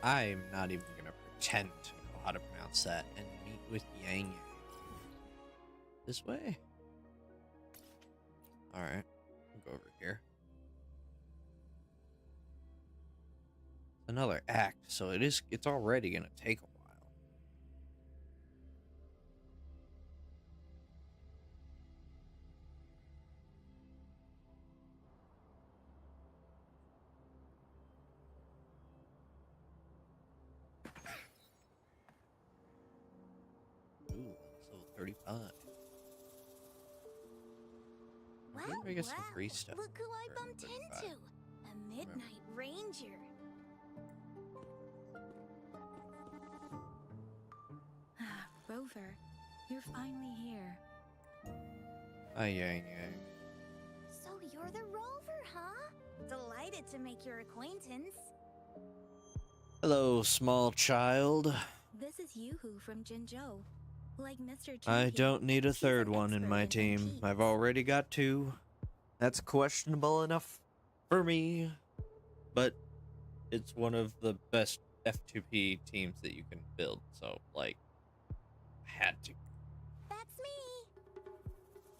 I'm not even gonna pretend to know how to pronounce that. And meet with Yang Yang. This way? Alright. I'll go over here. Another act, so it's already gonna take a while. Ooh, level 35. I believe I get some free stuff. Look who I for bumped 35. into! A Midnight Ranger. Rover, you're finally here. Hi, Yang Yang. So you're the Rover, huh? Delighted to make your acquaintance. Hello, small child. This is Yoo-Hoo from Jinzhou. Like Mr. I Champion, don't need a he's third an one in expert my in team. antiques. I've already got 2. That's questionable enough for me. But it's one of the best F2P teams that you can build. So like, had to. That's me.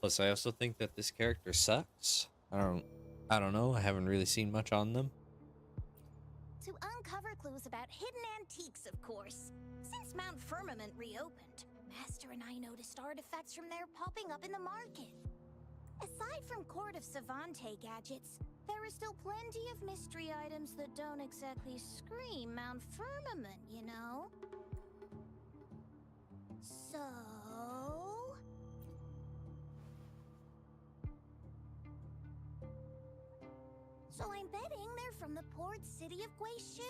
Plus, I also think that this character sucks. I don't know. I haven't really seen much on them. To uncover clues about hidden antiques, of course. Since Mount Firmament reopened, Master and I noticed artifacts from there popping up in the market. Aside from Court of Savante gadgets, there are still plenty of mystery items that don't exactly scream Mount Firmament, you know? So... So I'm betting they're from the port city of Guishu.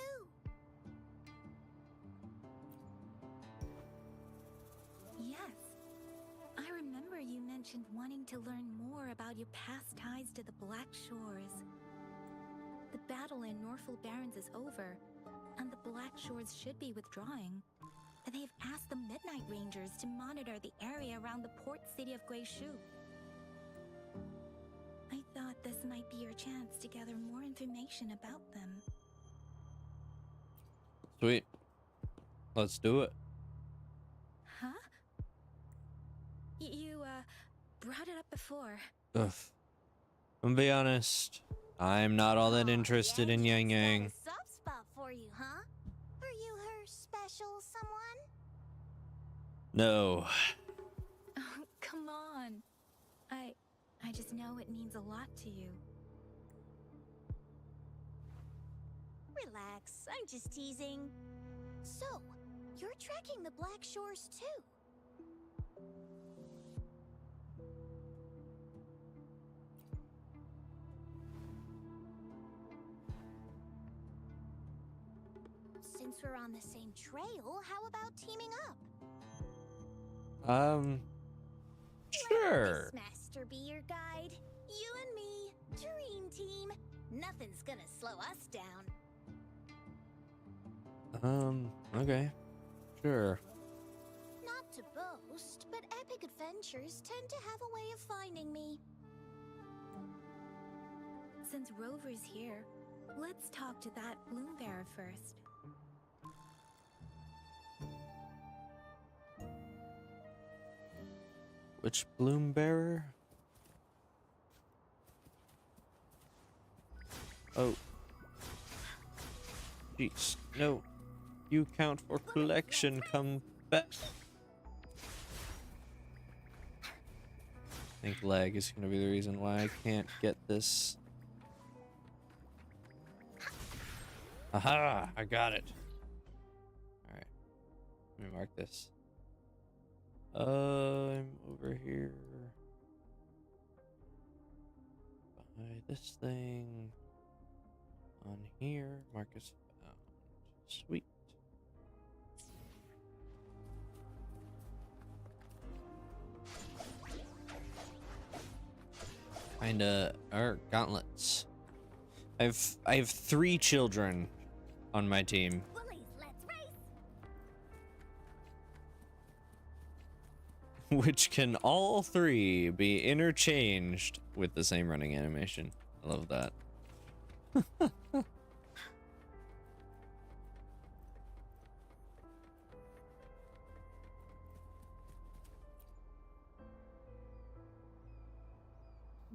Yes. I remember you mentioned wanting to learn more about your past ties to the Black Shores. The battle in Norfolk Barrens is over, and the Black Shores should be withdrawing. They've asked the Midnight Rangers to monitor the area around the port city of Guishu. I thought this might be your chance to gather more information about them. Sweet. Let's do it. Huh? You, brought it up before. Ugh. I'm gonna be honest. I'm not all that interested in Yang Yang. Got a soft spot for you, huh? Are you her special someone? No. Oh, come on. I just know it means a lot to you. Relax, I'm just teasing. So, you're tracking the Black Shores too? Since we're on the same trail, how about teaming up? Sure. Let this master be your guide. You and me, dream team. Nothing's gonna slow us down. Okay. Sure. Not to boast, but epic adventures tend to have a way of finding me. Since Rover's here, let's talk to that Bloombearer first. Which bloom bearer? Oh. Jeez. No. You count for collection. Come back. I think lag is going to be the reason why I can't get this. Aha! I got it. Alright. Let me mark this. I'm over here by this thing on here. Marcus found. Sweet. Kinda gauntlets. I have 3 children on my team. Which can all 3 be interchanged with the same running animation. I love that.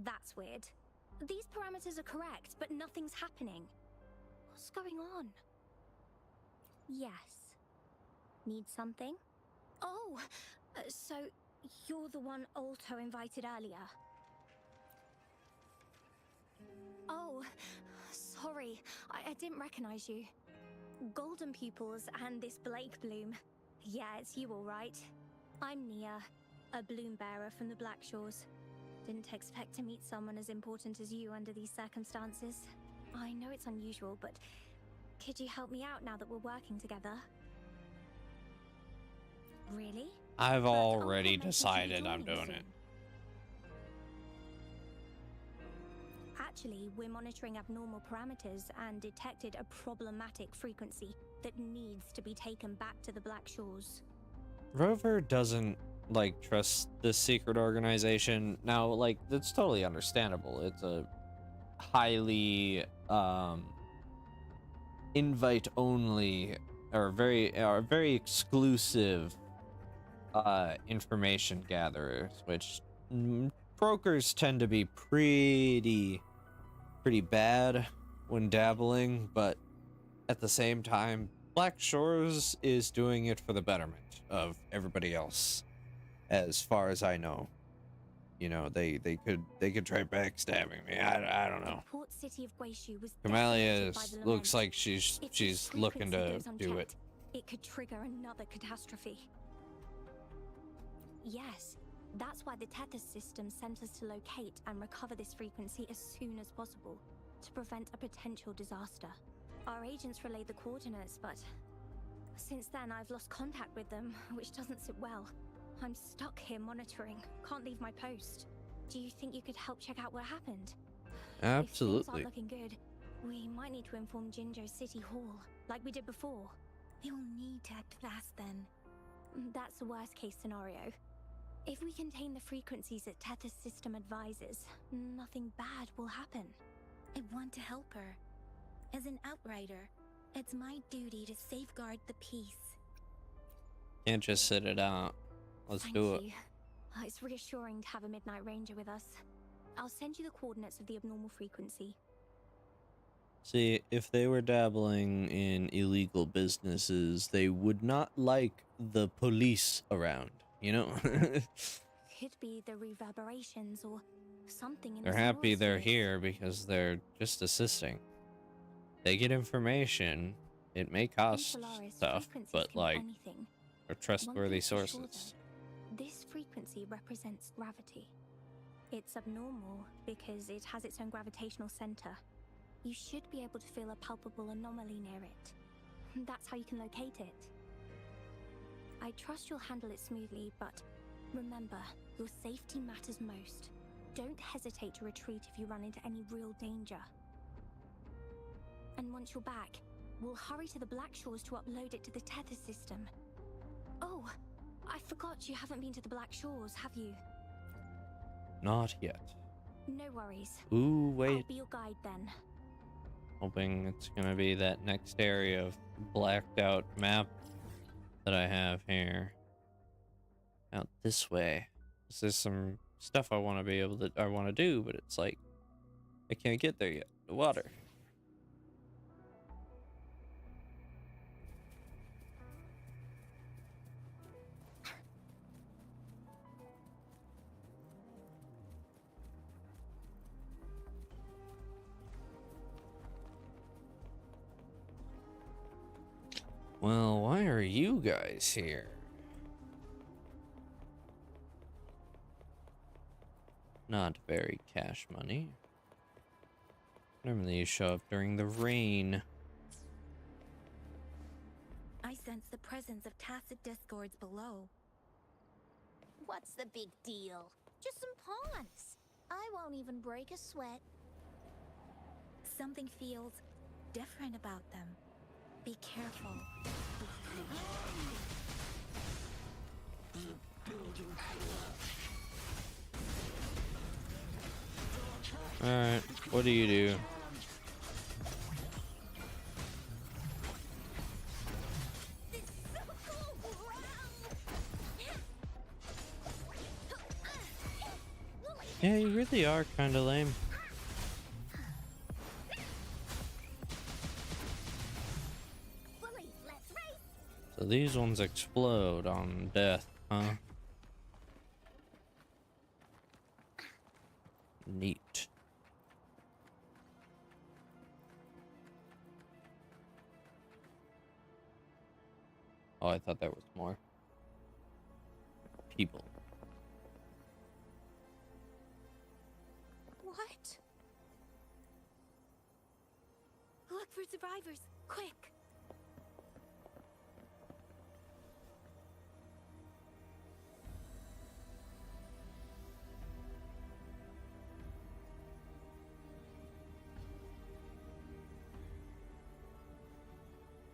That's weird. These parameters are correct, but nothing's happening. What's going on? Yes. Need something? Oh, so you're the one Alto invited earlier. Oh, sorry. I didn't recognize you. Golden pupils and this Blake bloom. Yeah, it's you all right. I'm Nia, a bloom bearer from the Black Shores. Didn't expect to meet someone as important as you under these circumstances. I know it's unusual, but could you help me out now that we're working together? Really? I've But already Alto mentioned you decided I'm joining doing soon. it. Actually, we're monitoring abnormal parameters and detected a problematic frequency that needs to be taken back to the Black Shores. Rover doesn't like trust this secret organization. Now, like, that's totally understandable. It's a highly invite only or very exclusive information gatherers, which brokers tend to be pretty bad when dabbling, but at the same time, Black Shores is doing it for the betterment of everybody else, as far as I know. You know, they could try backstabbing me. I don't know. The port city of Guishu was Kamalia decimated by the looks lament. like she's If this looking frequency to goes do it. unchecked, it could trigger another catastrophe. Yes, that's why the Tethys system sent us to locate and recover this frequency as soon as possible, to prevent a potential disaster. Our agents relayed the coordinates, but since then I've lost contact with them, which doesn't sit well. I'm stuck here monitoring, can't leave my post. Do you think you could help check out what happened? If things Absolutely. aren't looking good, we might need to inform Jinjo City Hall, like we did before. We will need to act fast then. That's the worst case scenario. If we contain the frequencies that Tethys system advises, nothing bad will happen. I want to help her. As an outrider, it's my duty to safeguard the peace. Can't just sit it out. Let's Thank do it. you. It's reassuring to have a Midnight Ranger with us. I'll send you the coordinates of the abnormal frequency. See, if they were dabbling in illegal businesses, they would not like the police around, you know? Could be the reverberations or something in They're the happy solar they're spheres. here because they're just assisting. They get information. It may In cost Solaris, stuff, frequencies but can be like, anything. are One trustworthy thing's for sure, sources. though, this frequency represents gravity. It's abnormal because it has its own gravitational center. You should be able to feel a palpable anomaly near it. That's how you can locate it. I trust you'll handle it smoothly, but remember, your safety matters most. Don't hesitate to retreat if you run into any real danger. And once you're back, we'll hurry to the Black Shores to upload it to the Tether system. Oh, I forgot you haven't been to the Black Shores, have you? Not yet. No worries. Ooh, I'll wait. be your guide then. Hoping it's gonna be that next area of blacked out map that I have here. Out this way. There's some stuff I want to be able to, I want to do, but it's like, I can't get there yet. The water. Well, why are you guys here? Not very cash money. Normally you show up during the rain. I sense the presence of tacit discords below. What's the big deal? Just some pawns. I won't even break a sweat. Something feels different about them. Be careful. Alright, what do you do? Yeah, you really are kind of lame. So these ones explode on death, huh? Neat. Oh, I thought there was more people. What? Look for survivors, quick!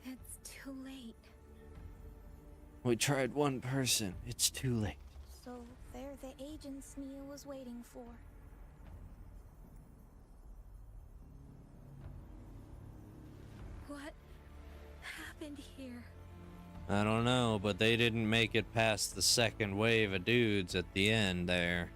It's too late. We tried one person. It's too late. So they're the agents Neil was waiting for. What happened here? I don't know, but they didn't make it past the second wave of dudes at the end there.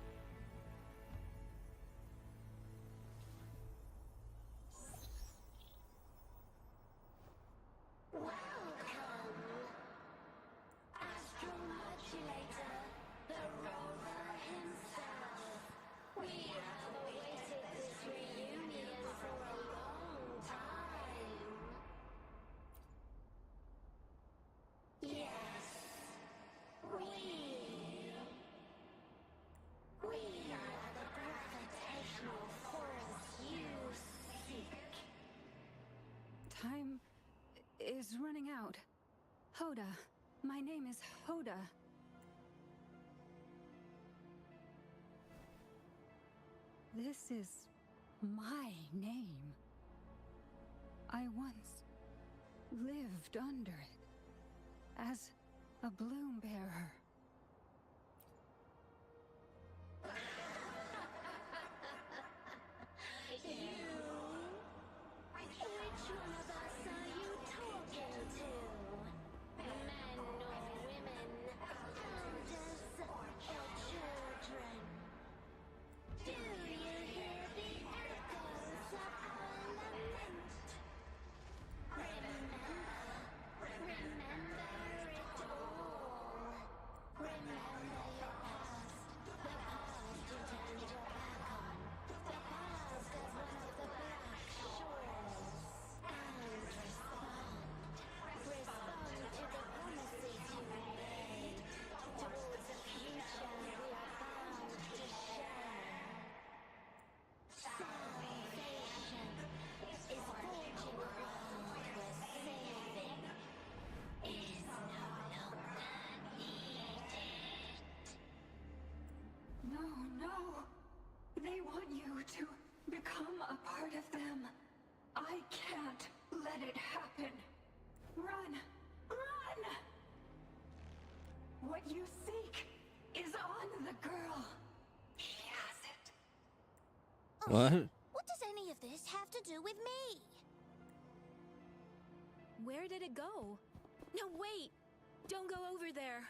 Time is running out. Hoda. My name is Hoda. This is my name. I once lived under it as a bloom bearer. No. They want you to become a part of them. I can't let it happen. Run! What you seek is on the girl. She has it. What? What does any of this have to do with me? Where did it go? No, wait! Don't go over there.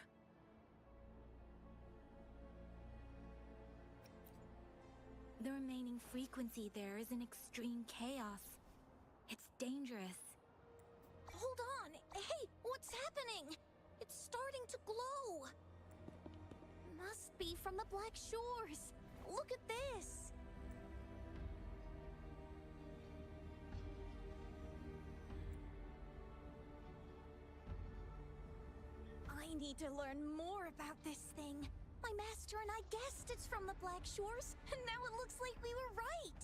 The remaining frequency there is in extreme chaos. It's dangerous. Hold on! Hey, what's happening? It's starting to glow! Must be from the Black Shores. Look at this! I need to learn more about this thing. My master and I guessed it's from the Black Shores, and now it looks like we were right!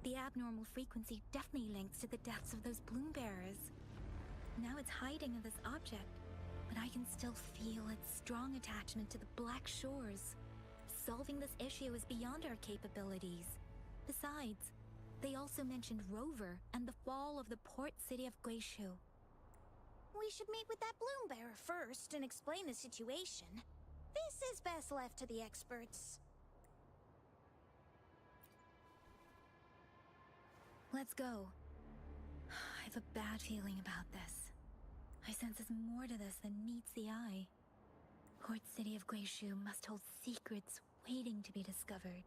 The abnormal frequency definitely links to the deaths of those bloom bearers. Now it's hiding in this object, but I can still feel its strong attachment to the Black Shores. Solving this issue is beyond our capabilities. Besides, they also mentioned Rover and the fall of the port city of Guishu. We should meet with that bloom bearer first and explain the situation. This is best left to the experts. Let's go. I have a bad feeling about this. I sense there's more to this than meets the eye. Port city of Guishu must hold secrets waiting to be discovered.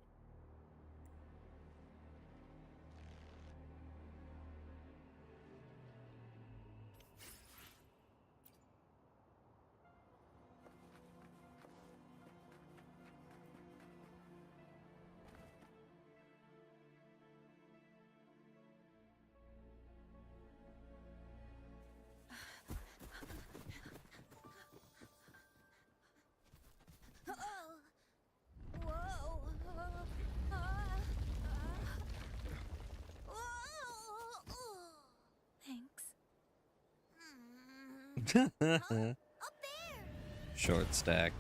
Thanks. Up there! Short stack.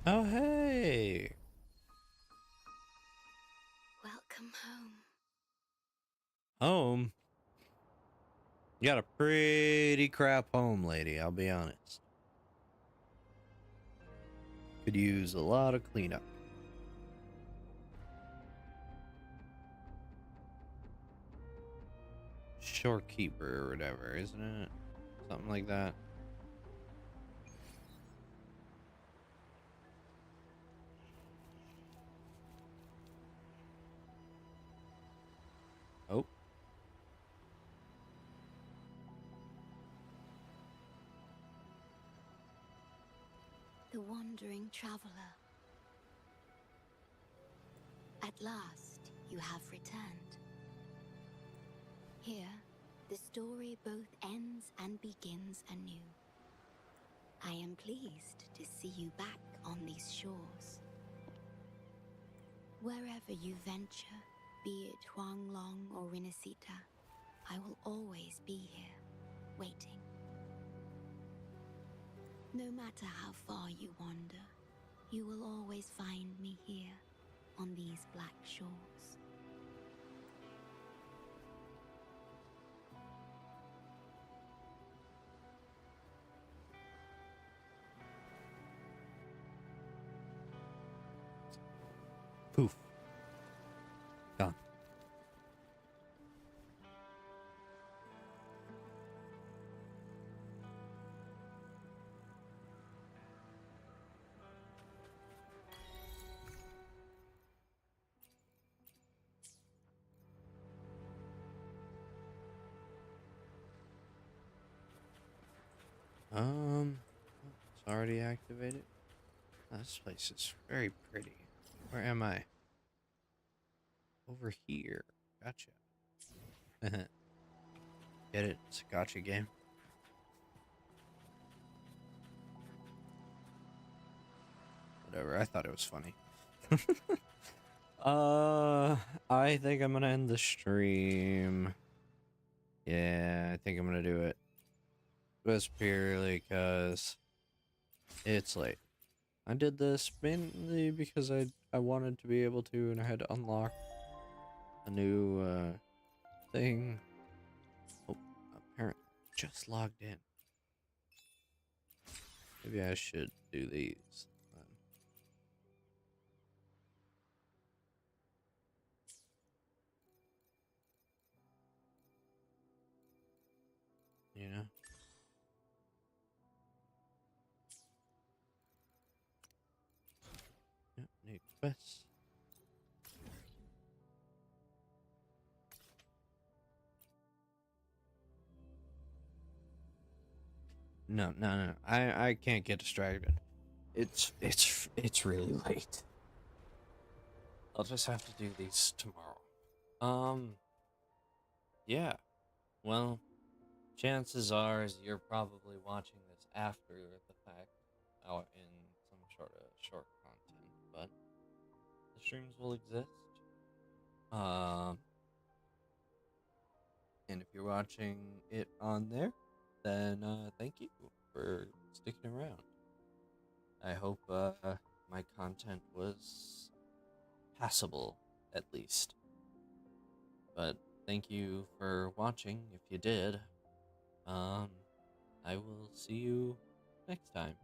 Oh, hey! Welcome home. Home? You got a pretty crap home, lady, I'll be honest. Could use a lot of cleanup. Shorekeeper or whatever, isn't it? Something like that. Oh. The wandering traveler. At last, you have returned. Here, the story both ends and begins anew. I am pleased to see you back on these shores. Wherever you venture, be it Huanglong or Rinasita, I will always be here, waiting. No matter how far you wander, you will always find me here, on these black shores. Poof. Gone. It's already activated. This place is very pretty. Where am I? Over here. Gotcha. Get it? It's a gotcha game. Whatever, I thought it was funny. I think I'm gonna end the stream. Yeah, I think I'm gonna do it. Just purely because it's late. I did this mainly because I wanted to be able to, and I had to unlock a new thing. Oh, apparently just logged in. Maybe I should do these then. You know? Yep, new quests. No. I can't get distracted. It's really late. I'll just have to do these tomorrow. Yeah. Well, chances are is you're probably watching this after the fact, out in some sort of short content, but the streams will exist. Um, and if you're watching it on there, then thank you for sticking around. I hope my content was passable, at least. But thank you for watching, if you did. I will see you next time.